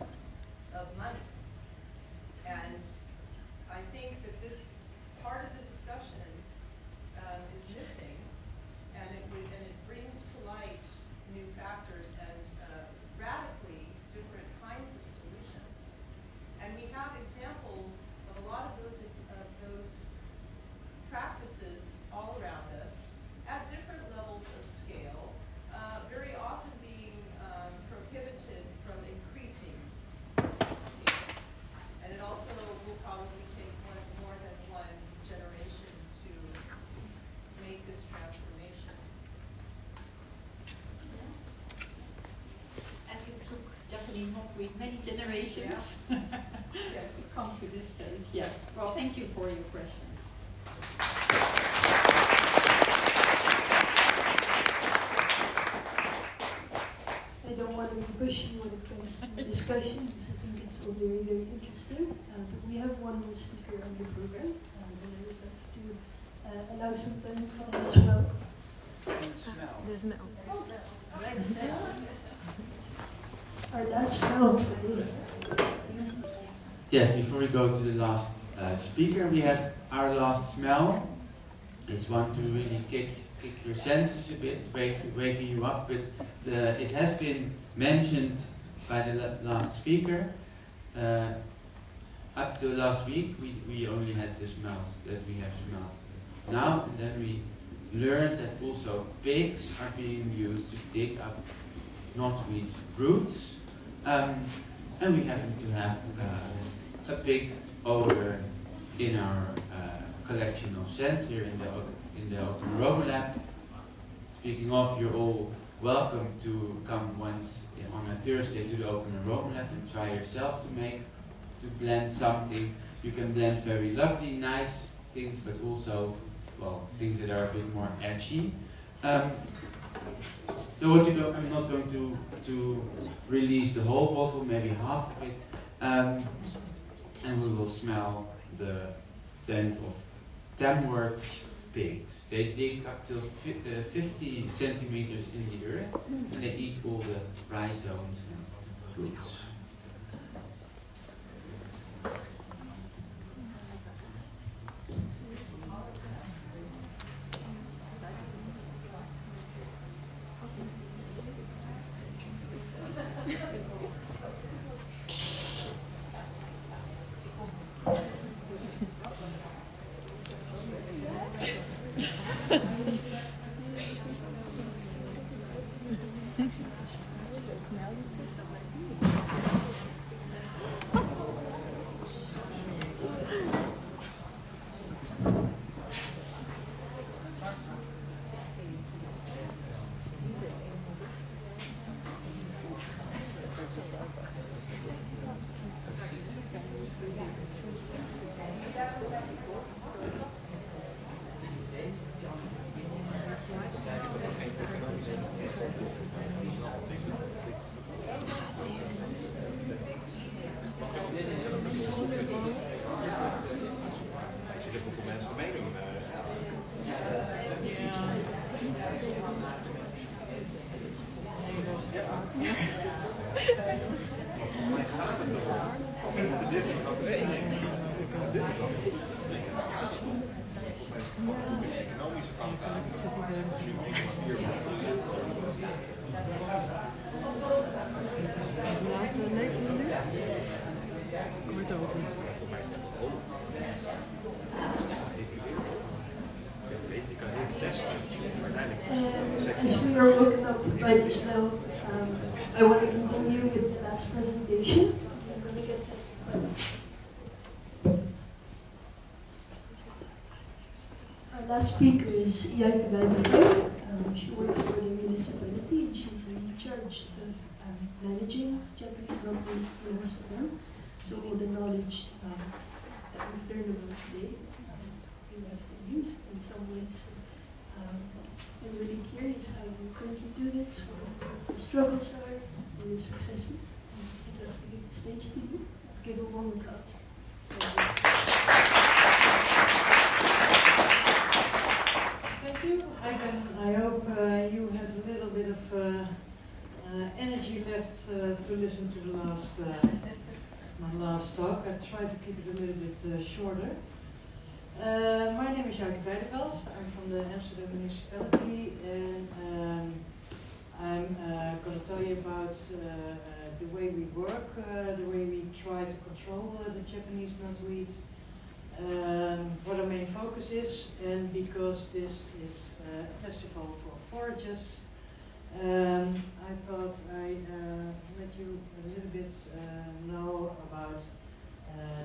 of money. And I think that this part of the discussion is missing, and it brings to light new factors and radically different kinds of solutions. And we have examples of a lot of those practices all around us at different levels of scale, very often being prohibited from increasing scale. And it also will probably take more than one generation to make this transformation. As it took Japanese knotweed many generations Yes. to come to this stage. Yeah. Well, thank you for your questions. I don't want to be pushy when it comes to the discussion, because I think it's all very, very interesting. But we have one more speaker on the program, and I would like to allow some time for him as well. The smell. Our last smell. Yes, before we go to the last speaker, we have our last smell. It's one to really kick your senses a bit, waking you up. But it has been mentioned by the last speaker. Up to last week, we only had the smells that we have smelled now, and then we learned that also pigs are being used to dig up knotweed roots, and we happen to have a pig odor in our collection of scents here in the Open Aroma Lab. Speaking of, you're all welcome to come once on a Thursday to the Open Aroma Lab and try yourself to blend something. You can blend very lovely, nice things, but also, well, things that are a bit more edgy. So what you do, I'm not going to release the whole bottle, maybe half of it, and we will smell the scent of downward pigs. They dig up till 50 centimeters in the earth, and they eat all the rhizomes and roots. As we are woken up by the smell, I want to continue with the last presentation. I'm going to get that. Our last speaker is Jaike Bijleveld. She works for the municipality and she's in charge of managing Japanese knotweed in Amsterdam. So all the knowledge that we've learned about today, we have to use in some ways. I'm really curious how you currently do this, what the struggles are, and the successes. I'd love to give the stage to you. Give a warm applause. Thank you. I hope you have a little bit of energy left to listen to the my last talk. I tried to keep it a little bit shorter. My name is Jaike Bijleveld. I'm from the Amsterdam Municipality, and I'm going to tell you about the way we work, the way we try to control the Japanese knotweed, what our main focus is, and because this is a festival for foragers, I thought I'd let you a little bit know about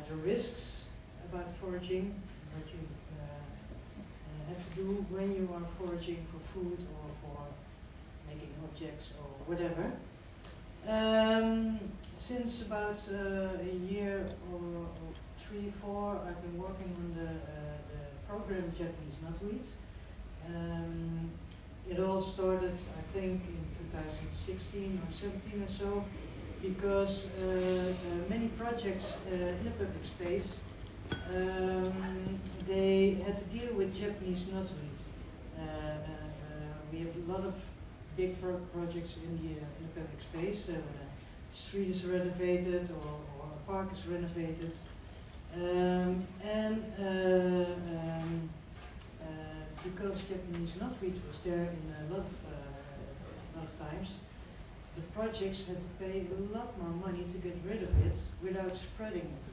the risks about foraging, what you have to do when you are foraging for food or for making objects or whatever. Since about a year or 3-4, I've been working on the program Japanese knotweed. It all started, I think, in 2016 or 17 or so, because many projects in the public space they had to deal with Japanese knotweed. We have a lot of big projects in the public space when a street is renovated or a park is renovated. Because Japanese knotweed was there in a lot of times, the projects had to pay a lot more money to get rid of it without spreading it.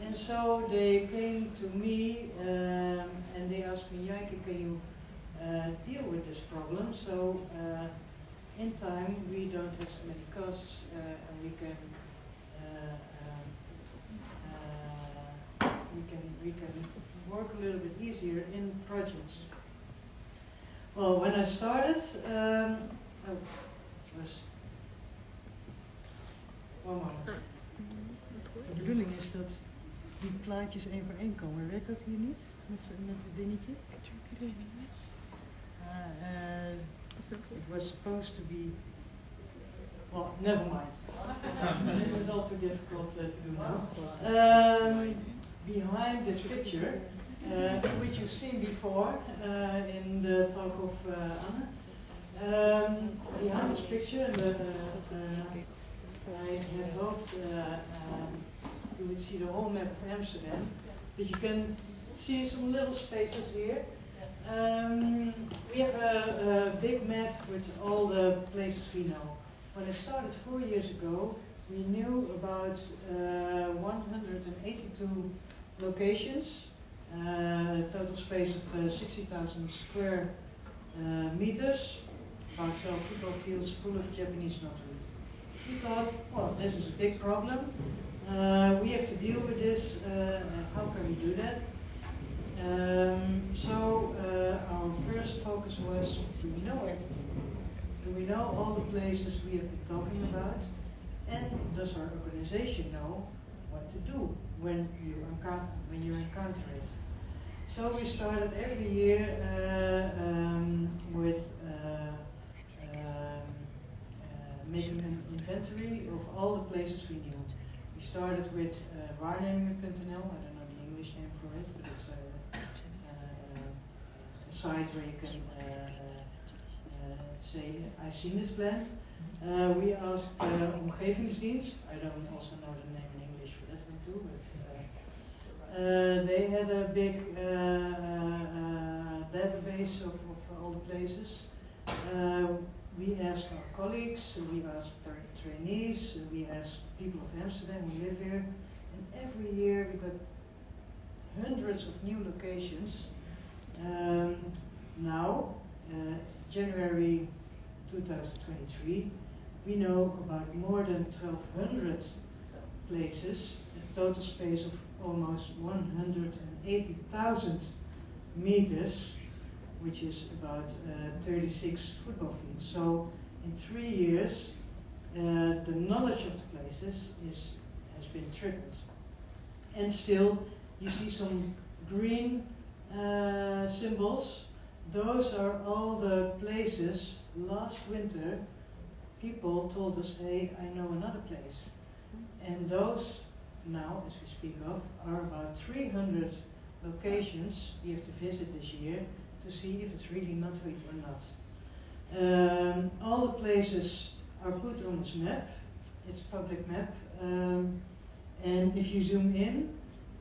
And so they came to me and they asked me, Jaike, can you deal with this problem? So in time we don't have so many costs and we can work a little bit easier in projects. Well, when I started, De bedoeling is dat die plaatjes één voor één komen. Werkt dat hier niet? Met het dingetje? It was supposed to be... Well, never mind. It was all too difficult to do now. Behind this picture which you've seen before in the talk of Anne. Behind this picture, I had hoped you would see the whole map of Amsterdam, but you can see some little spaces here. We have a big map with all the places we know. When I started 4 years ago, we knew about 182 locations, total space of 60,000 square meters, about 12 football fields full of Japanese knotweed. We thought, well, this is a big problem. We have to deal with this. How can we do that? So our first focus was, do we know everything? Do we know all the places we have been talking about? And does our organization know what to do when you encounter it? So we started every year with making an inventory of all the places we knew. We started with waarnemingen.nl, I don't know the English name for it, but it's a site where you can say, I've seen this plant. We asked Omgevingsdienst, I don't also know the name in English for that one too, but they had a big database of all the places. We asked our colleagues, we asked our trainees, we asked people of Amsterdam who live here, and every year we got hundreds of new locations. Now, January 2023, we know about more than 1,200 places, a total space of almost 180,000 meters, which is about 36 football fields. So in 3 years, the knowledge of the places has been tripled. And still, you see some green symbols. Those are all the places. Last winter, people told us, hey, I know another place. And those now, as we speak of, are about 300 locations we have to visit this year to see if it's really knotweed or not. All the places are put on this map. It's a public map. And if you zoom in,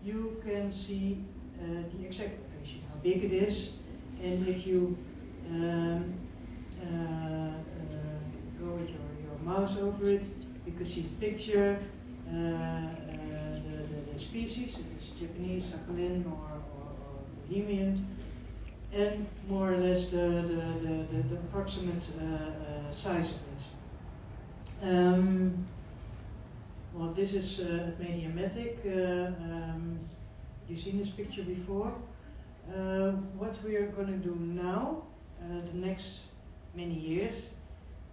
you can see the exact location, how big it is. And if you go with your mouse over it, you can see the picture, the species, if it's Japanese, Sakhalin, or Bohemian, and more or less the approximate size of it. Well, this is Mediamatic. You've seen this picture before. What we are going to do now, the next many years,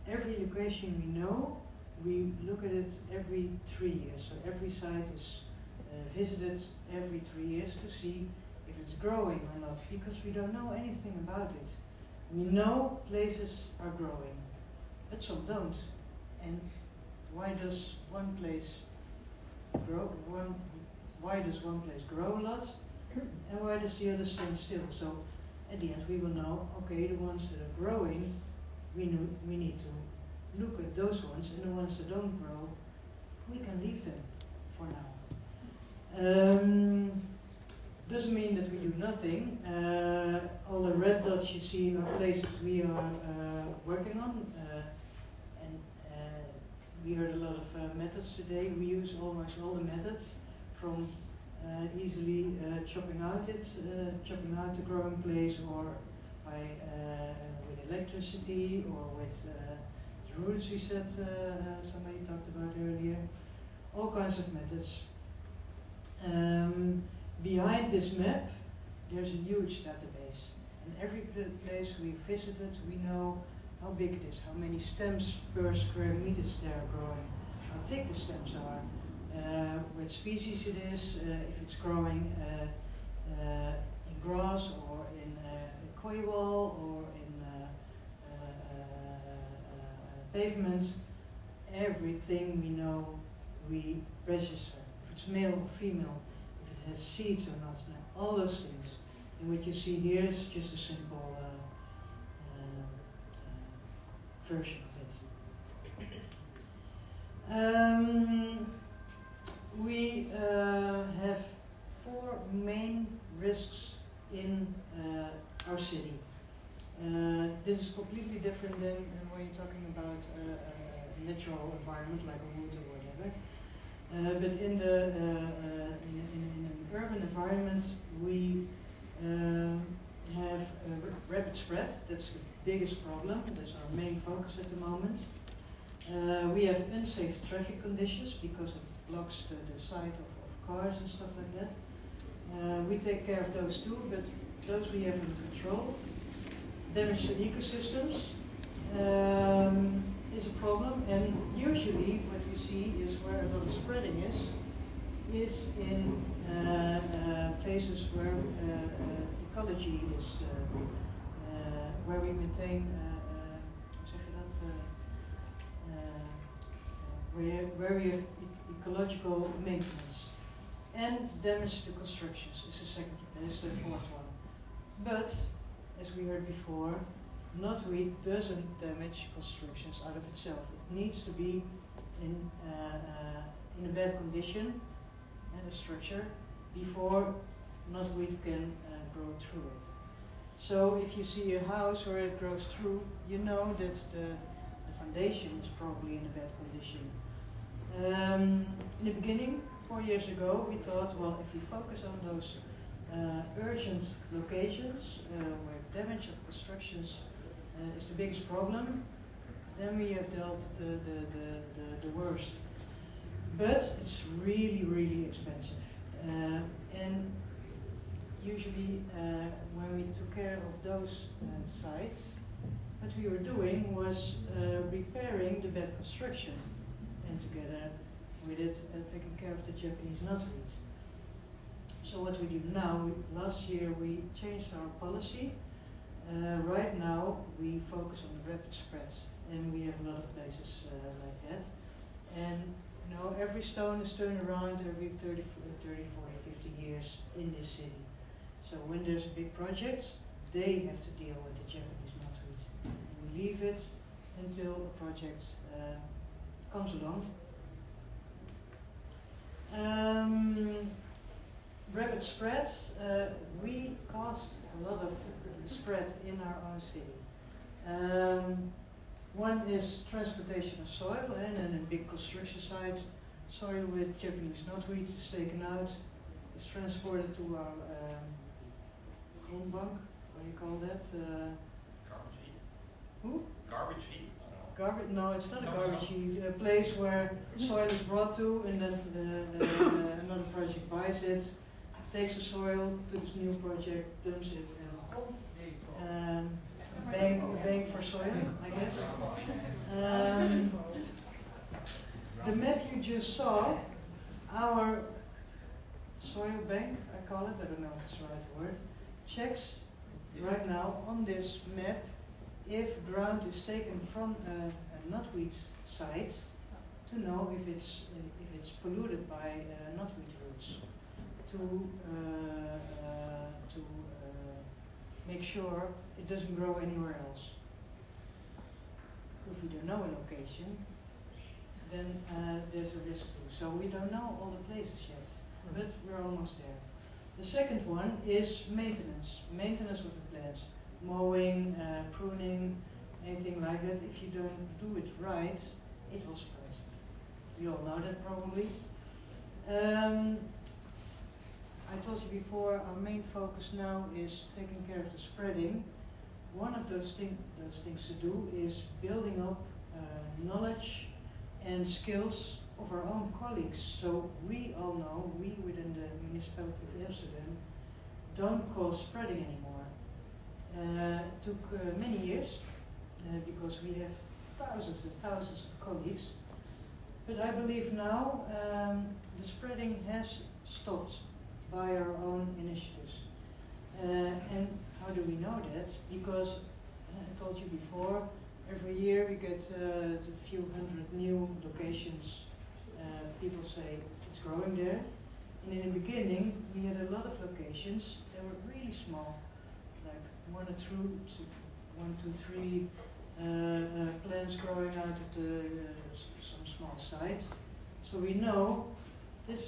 every location we know, we look at it every 3 years. So every site is visited every 3 years to see if it's growing or not, because we don't know anything about it. We know places are growing, but some don't. And why does one place grow? Why does one place grow a lot, and why does the other stand still? So at the end we will know, okay, the ones that are growing, we need to look at those ones, and the ones that don't grow, we can leave them for now. Doesn't mean that we do nothing. All the red dots you see are places we are working on, and we heard a lot of methods today. We use almost all the methods, from easily chopping out the growing place, or by with electricity, or with the roots we said somebody talked about earlier. All kinds of methods. Behind this map, there's a huge database, and every place we visited, we know how big it is, how many stems per square meters they are growing, how thick the stems are, what species it is, if it's growing in grass or in koi wall or in pavement. Everything we know, we register. If it's male or female, if it has seeds or not, all those things. And what you see here is just a simple version of it. We have 4 main risks in our city. This is completely different than when you're talking about a natural environment like a wood or whatever. But in an urban environment, we have rapid spread. That's the biggest problem. That's our main focus at the moment. We have unsafe traffic conditions because it blocks the sight of cars and stuff like that. We take care of those too, but those we have in control. Damage to ecosystems is a problem, and usually what we see is where a lot of spreading is in places where ecology is, where we maintain, where we have ecological maintenance. And damage to constructions is the fourth one. But, as we heard before, knotweed doesn't damage constructions out of itself. It needs to be in a bad condition and a structure before knotweed can grow through it. So if you see a house where it grows through, you know that the foundation is probably in a bad condition. In the beginning, 4 years ago, we thought, well, if we focus on those urgent locations where damage of constructions is the biggest problem, then we have dealt the worst. But it's really, really expensive. And usually when we took care of those sites, what we were doing was repairing the bad construction, and together with it taking care of the Japanese knotweed. So what we do now, last year we changed our policy. Right now we focus on the rapid spread, and we have a lot of places like that. And you know, every stone is turned around every 30, 40, 50 years in this city. So when there's a big project, they have to deal with the Japanese knotweed. We leave it until a project comes along. Rapid spread, we caused a lot of spread in our own city. One is transportation of soil, and in a big construction site, soil with Japanese knotweed is taken out, is transported to our grondbank, what do you call that? Garbage heap. Who? Garbage heap. Garbage? No, it's not a garbage heap. A place where soil is brought to, and then another project buys it, takes the soil to this new project, dumps it, and bank for soil, I guess. The map you just saw, our soil bank, I call it, I don't know if it's the right word, checks right now on this map if ground is taken from a knotweed site to know if it's polluted by knotweed roots, to make sure it doesn't grow anywhere else. If we don't know a location, then there's a risk too. So we don't know all the places yet, but we're almost there. The second one is maintenance. Maintenance of the plants. Mowing, pruning, anything like that. If you don't do it right, it will spread. You all know that probably. I told you before, our main focus now is taking care of the spreading. One of those things to do is building up knowledge and skills of our own colleagues. So we all know, we within the Municipality of Amsterdam don't cause spreading anymore. It took many years because we have thousands and thousands of colleagues. But I believe now the spreading has stopped by our own initiatives. And how do we know that? Because I told you before, every year we get a few hundred new locations. People say it's growing there. And in the beginning, we had a lot of locations that were really small, like 1 or 2, 3 plants growing out of some small sites. So we know this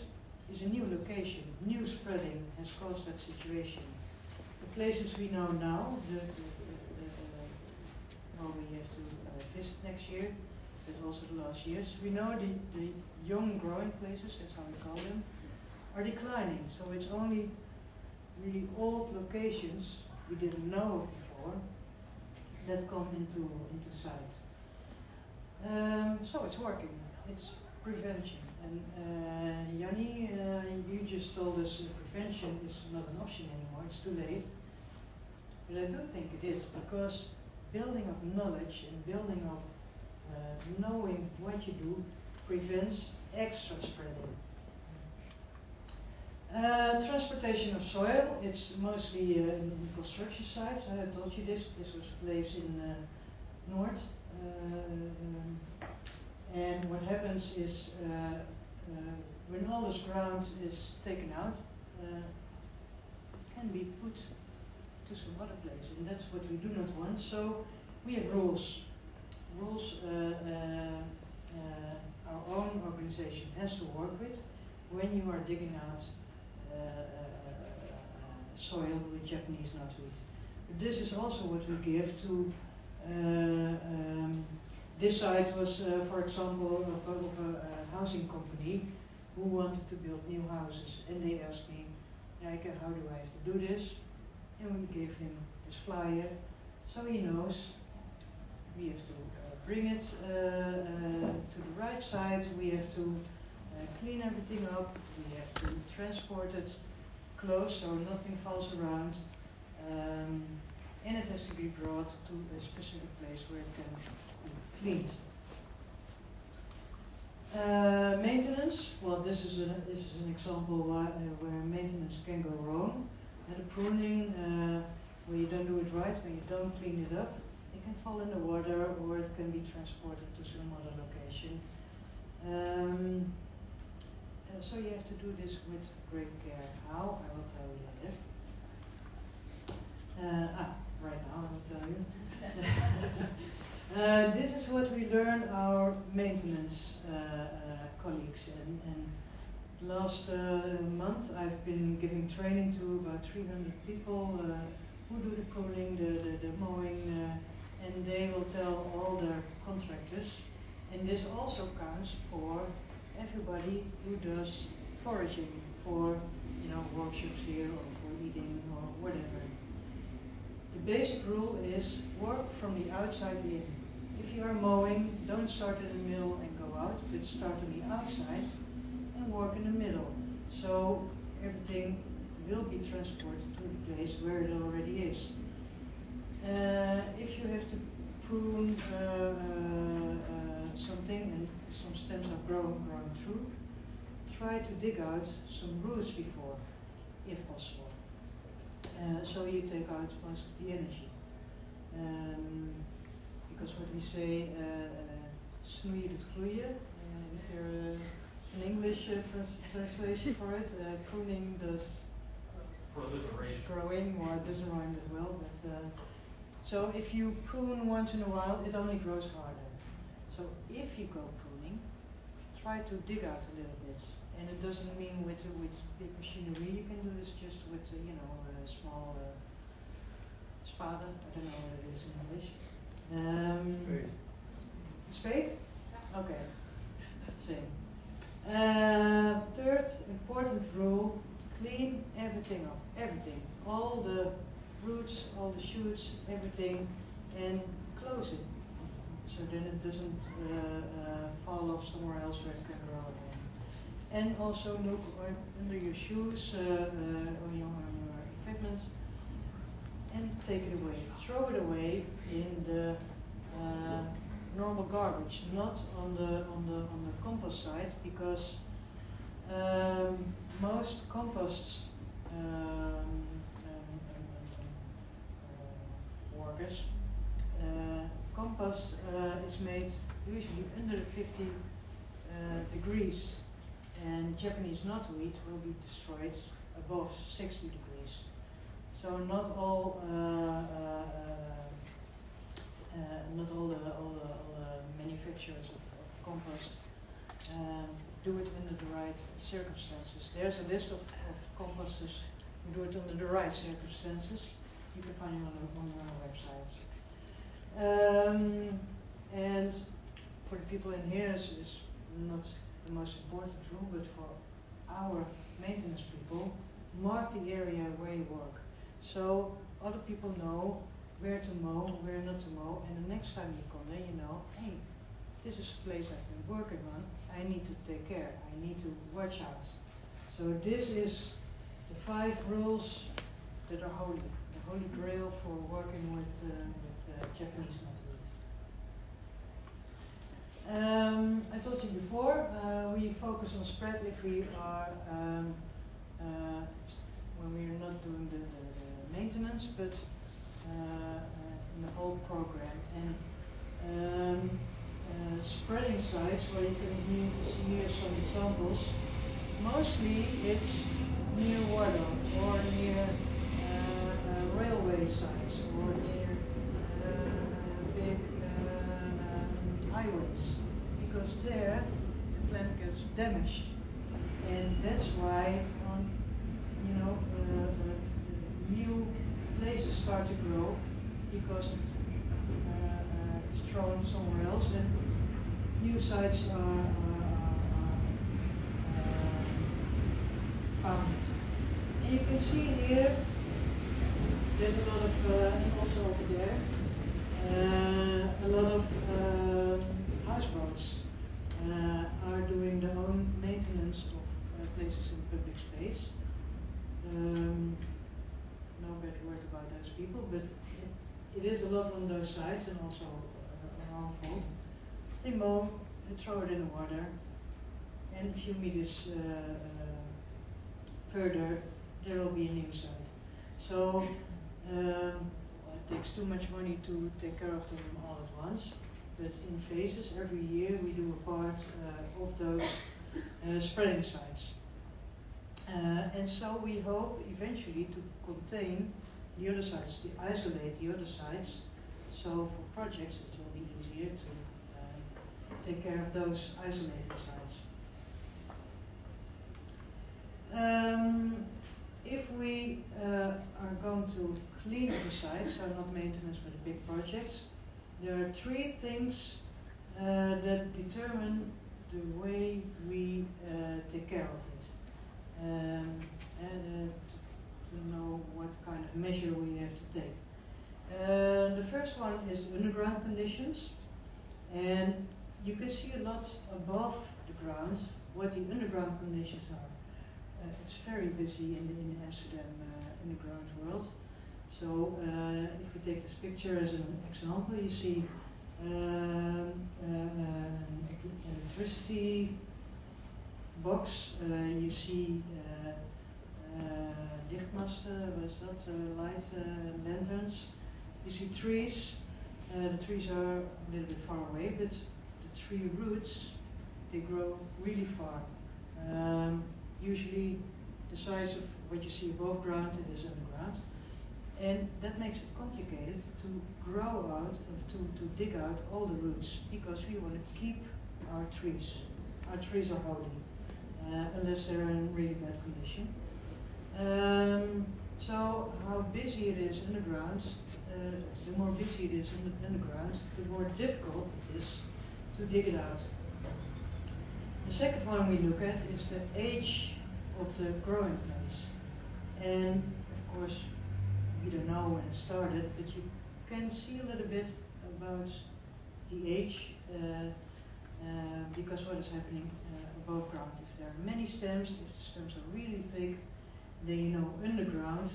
is a new location, new spreading has caused that situation. The places we know now, we have to visit next year, but also the last years. We know the young growing places, that's how we call them, are declining. So it's only really old locations we didn't know of before that come into sight. So it's working. It's prevention. And Janny, you just told us prevention is not an option anymore. It's too late. But I do think it is, because building up knowledge and building up knowing what you do prevents extra spreading. Transportation of soil, it's mostly in construction sites. I told you this was a place in North. And what happens is when all this ground is taken out, can be put to some other place, and that's what we do not want. So we have rules. Our own organization has to work with when you are digging out soil with Japanese knotweed. This is also what we give to. This site was, for example, of a housing company who wanted to build new houses, and they asked me, Jaike, how do I have to do this? And we gave him this flyer, so he knows we have to bring it to the right side, we have to clean everything up, we have to transport it close so nothing falls around, and it has to be brought to a specific place where it can be cleaned. Maintenance, well, this is an example where maintenance can go wrong. And the pruning, when you don't do it right, when you don't clean it up, it can fall in the water or it can be transported to some other location. So you have to do this with great care. How? I will tell you later. Right now I will tell you. This is what we learn our maintenance colleagues. And last month I've been giving training to about 300 people who do the pruning, the mowing, and they will tell all their contractors. And this also counts for everybody who does foraging for, workshops here or for eating or whatever. The basic rule is work from the outside in. If you are mowing, don't start in the middle and go out, but start on the outside and work in the middle. So everything will be transported to the place where it already is. If you have to prune something and some stems are growing through, try to dig out some roots before, if possible. So you take out most of the energy. Because what we say, snoeien doet groeien. Is there an English translation for it? Pruning does growing, or it doesn't rhyme as well. But so if you prune once in a while, it only grows harder. So if you go pruning, try to dig out a little bit. And it doesn't mean with big machinery. You can do this just with a small spade. I don't know what it is in English. Spade? Okay. Same. Third important rule: clean everything up. Everything. All the roots, all the shoots, everything, and close it. So then it doesn't fall off somewhere else where it can grow again. And also look under your shoes, on your equipment, and take it away. Throw it away in the normal garbage, not on the compost side, because most compost workers, compost is made usually under 50 degrees. and Japanese knotweed will be destroyed above 60 degrees. So not all the manufacturers of compost do it under the right circumstances. There's a list of composters who do it under the right circumstances. You can find them on our website. And for the people in here, is not the most important rule, but for our maintenance people, mark the area where you work. So other people know where to mow, where not to mow, and the next time you come there, you know, hey, this is a place I've been working on, I need to take care, I need to watch out. So this is the 5 rules that are holy, the holy grail for working with Japanese knotweed. I told you before, we focus on spread if we are, when we are not doing the maintenance, but in the whole program. And spreading sites, where you can see here some examples, mostly it's near water or near railway sites or near big highways, because there the plant gets damaged, and that's why new places start to grow because it's thrown somewhere else, and new sites are found. And you can see here, there's a lot of, and also over there, a lot of houseboats are doing their own maintenance of places in public space. No better word about those people, but it is a lot on those sites and also harmful. They mow, they throw it in the water, and a few meters further there will be a new site. So it takes too much money to take care of them all at once, but in phases every year we do a part of those spreading sites. And so we hope eventually to contain the other sites, to isolate the other sites, so for projects it will be easier to take care of those isolated sites. If we are going to clean up the sites, so not maintenance but big projects, there are 3 things that determine the way we take care of it. And to know what kind of measure we have to take. The first one is the underground conditions, and you can see a lot above the ground what the underground conditions are. It's very busy in the Amsterdam underground world. So if we take this picture as an example, you see an electricity box, you see dichtmasten, what is that, light lanterns. You see trees. The trees are a little bit far away, but the tree roots, they grow really far. Usually the size of what you see above ground, it is underground. And that makes it complicated to grow out, to dig out all the roots, because we want to keep our trees. Our trees are holy. Unless they're in really bad condition. So how busy it is underground, the more busy it is underground, the more difficult it is to dig it out. The second one we look at is the age of the growing place. And of course, we don't know when it started, but you can see a little bit about the age, because what is happening above ground. If there are many stems, if the stems are really thick, then you know underground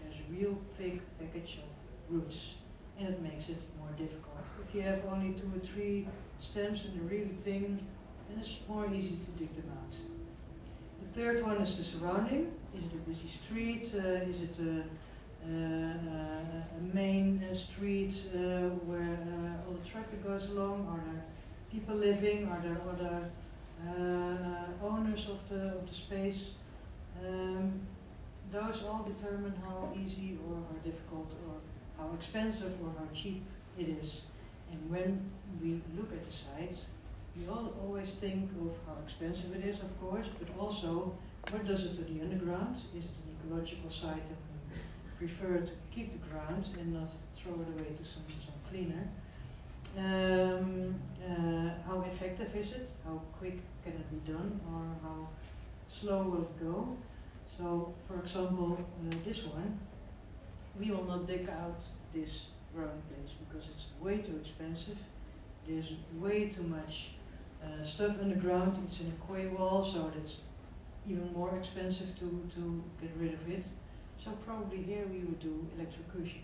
there's a real thick package of roots, and it makes it more difficult. If you have only 2 or 3 stems and they're really thin, then it's more easy to dig them out. The third one is the surrounding. Is it a busy street? Is it a main street where all the traffic goes along? Are there people living? Are there other owners of the space. Those all determine how easy or how difficult or how expensive or how cheap it is. And when we look at the sites, we always think of how expensive it is, of course, but also what does it to the underground? Is it an ecological site that we prefer to keep the ground and not throw it away to some cleaner? How effective is it? How quick can it be done, or how slow will it go? So, for example, this one, we will not dig out this growing place because it's way too expensive. There's way too much stuff underground. It's in a quay wall, so that's even more expensive to get rid of it. So probably here we would do electrocution.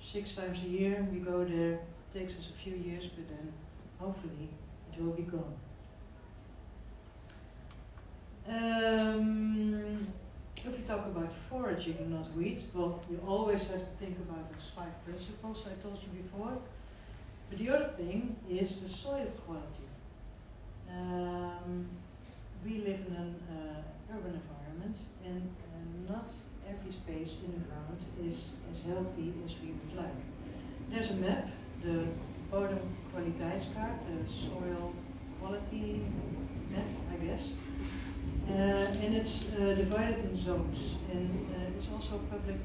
6 times a year we go there. Takes us a few years, but then hopefully it will be gone. If we talk about foraging knotweed, well, you always have to think about those 5 principles I told you before. But the other thing is the soil quality. We live in an urban environment, and not every space in the ground is as healthy as we would like. There's a map, the bodemkwaliteitskaart, the soil quality map, I guess. And it's divided in zones, and it's also public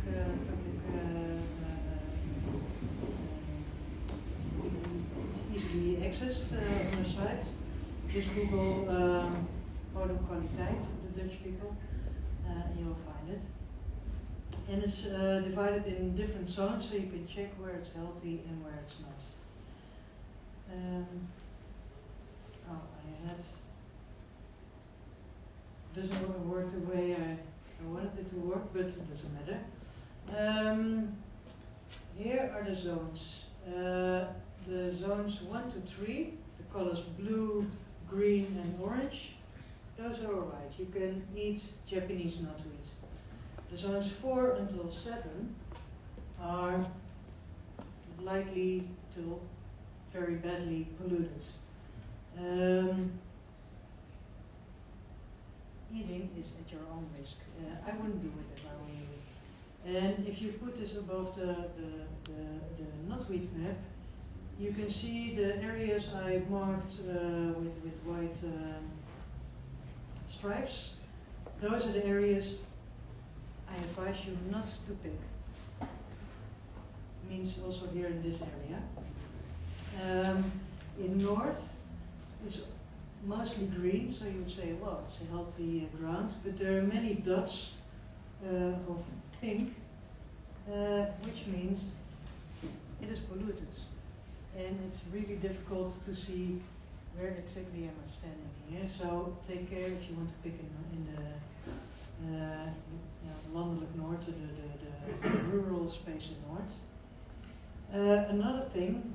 easily accessed on the site. Just Google bodemkwaliteit for the Dutch people, and you'll find it. And it's divided in different zones, so you can check where it's healthy and where it's not. Doesn't work the way I wanted it to work, but it doesn't matter. Here are the zones. The zones 1 to 3, the colors blue, green and orange, those are alright. You can eat Japanese knotweed. The zones 4 until 7 are likely to very badly polluted. Eating is at your own risk. I wouldn't do it if I were you. And if you put this above the knotweed map, you can see the areas I marked with white stripes. Those are the areas I advise you not to pick. Means also here in this area. In north, it's mostly green, so you would say, well, it's a healthy ground, but there are many dots of pink, which means it is polluted. And it's really difficult to see where exactly am I standing here. So take care if you want to pick in the landelijk Noord, the rural space in North. Another thing,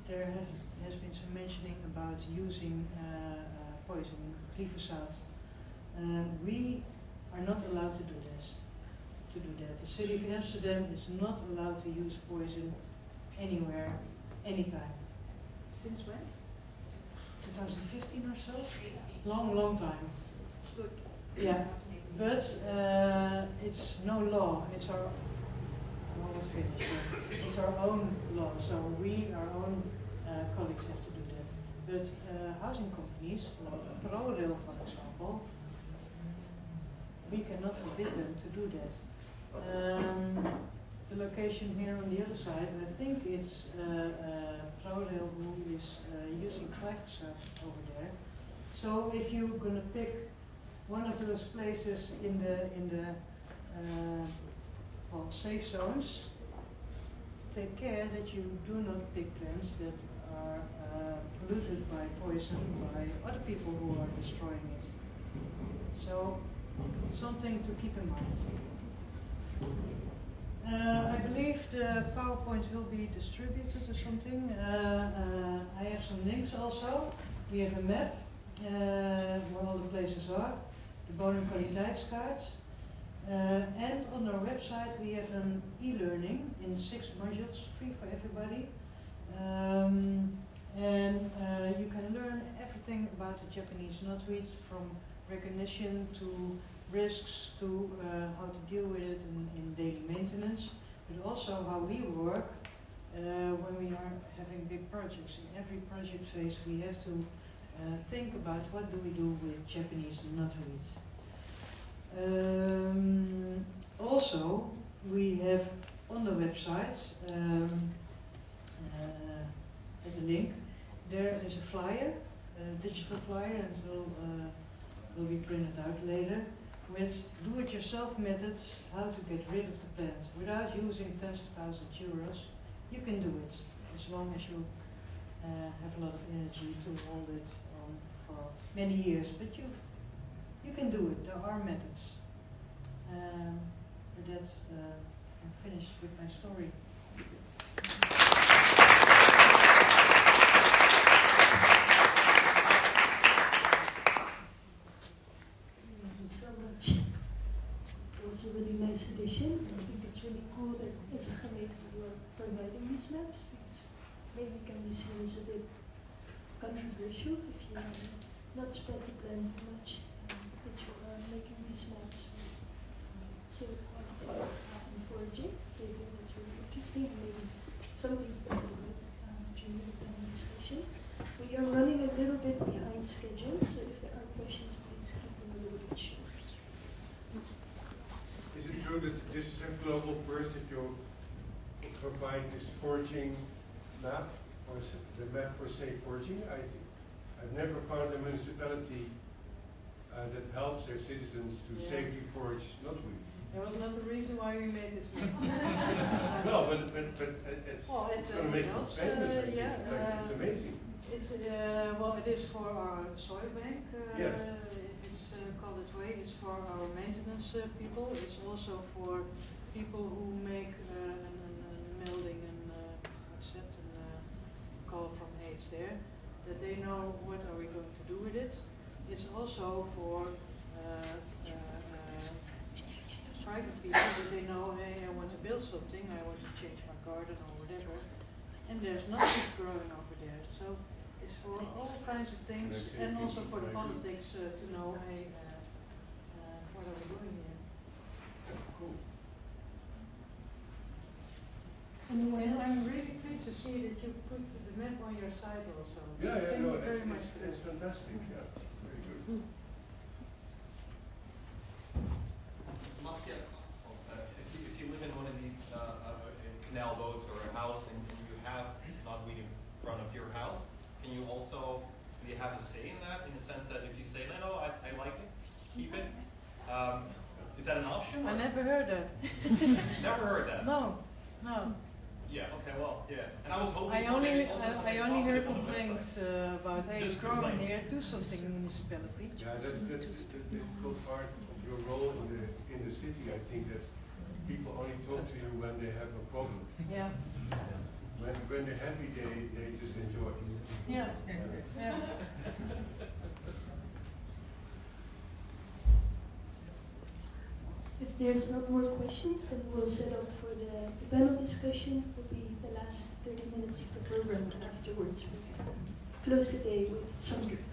there has been some mentioning about using poison, glyphosate. We are not allowed to do this. The city of Amsterdam is not allowed to use poison anywhere, anytime. Since when? 2015 or so? Long time. Good. Yeah, but it's no law. It's our It's our own law, so we, our own colleagues have to do that. But housing companies, like ProRail for example, we cannot forbid them to do that. The location here on the other side, I think it's ProRail who is using glyphosate over there. So if you're going to pick one of those places in the safe zones, take care that you do not pick plants that are polluted by poison by other people who are destroying it. So, something to keep in mind. I believe the PowerPoint will be distributed or something. I have some links also. We have a map where all the places are, the bodemkwaliteitskaart. And on our website we have an e-learning in 6 modules, free for everybody. And you about the Japanese knotweed, from recognition to risks to how to deal with it in daily maintenance, but also how we work when we are having big projects. In every project phase we have to think about what do we do with Japanese knotweeds. Also, we have on the website as a link, there is a flyer, a digital flyer, and will be printed out later, with do-it-yourself methods how to get rid of the plant without using tens of thousands of euros. You can do it as long as you have a lot of energy to hold it on for many years, but you can do it. There are methods. With that, I'm finished with my story. Thank you so much. It was a really nice addition. I think it's really cool that as a gemeente you are providing these maps, because maybe can be seen as a bit controversial if you not spread the plant too much, but you are making these maps sort of and foraging. So I think that's really interesting. Maybe somebody can do it during the panel discussion. We are running a little bit behind schedule, so if there are questions, please keep them a little bit short. Is it true that this is a global first that you provide this foraging map, or the map for safe foraging? I've never found a municipality that helps their citizens to safely forage knotweed. That was not the reason why we made this map. No, but it's going to make it famous. I think. It's amazing. It's well, it is for our soil bank. Yes. It's called that way. It's for our maintenance people. It's also for people who make a melding and call from aids there, that they know what are we going to do with it. It's also for private people that they know, hey, I want to build something, I want to change my garden or whatever, and there's nothing growing over there. So it's for all kinds of things, and also for the politics to know, hey, what are we doing here? Cool. And I'm really pleased to see that you put the map on your site also. Yeah, Thank you very much. It's fantastic. Yeah, very good. If you live in one of these canal boats or a house and you have knotweed in front of your house, can you also, do you have a say in that, in the sense that if you say, no, I like it, keep it, is that an option? I never heard that. Never heard that? No. Yeah, okay, well, yeah. And I was hoping I only hear complaints about, hey, it's growing here, do something, municipality. Yeah, that's the difficult part of your role in the city. I think that people only talk to you when they have a problem. Yeah. When they're happy, they just enjoy. Yeah. Yeah. If there's no more questions, then we'll set up for the panel discussion. It will be the last 30 minutes of the program, and afterwards we'll close the day with some drinks.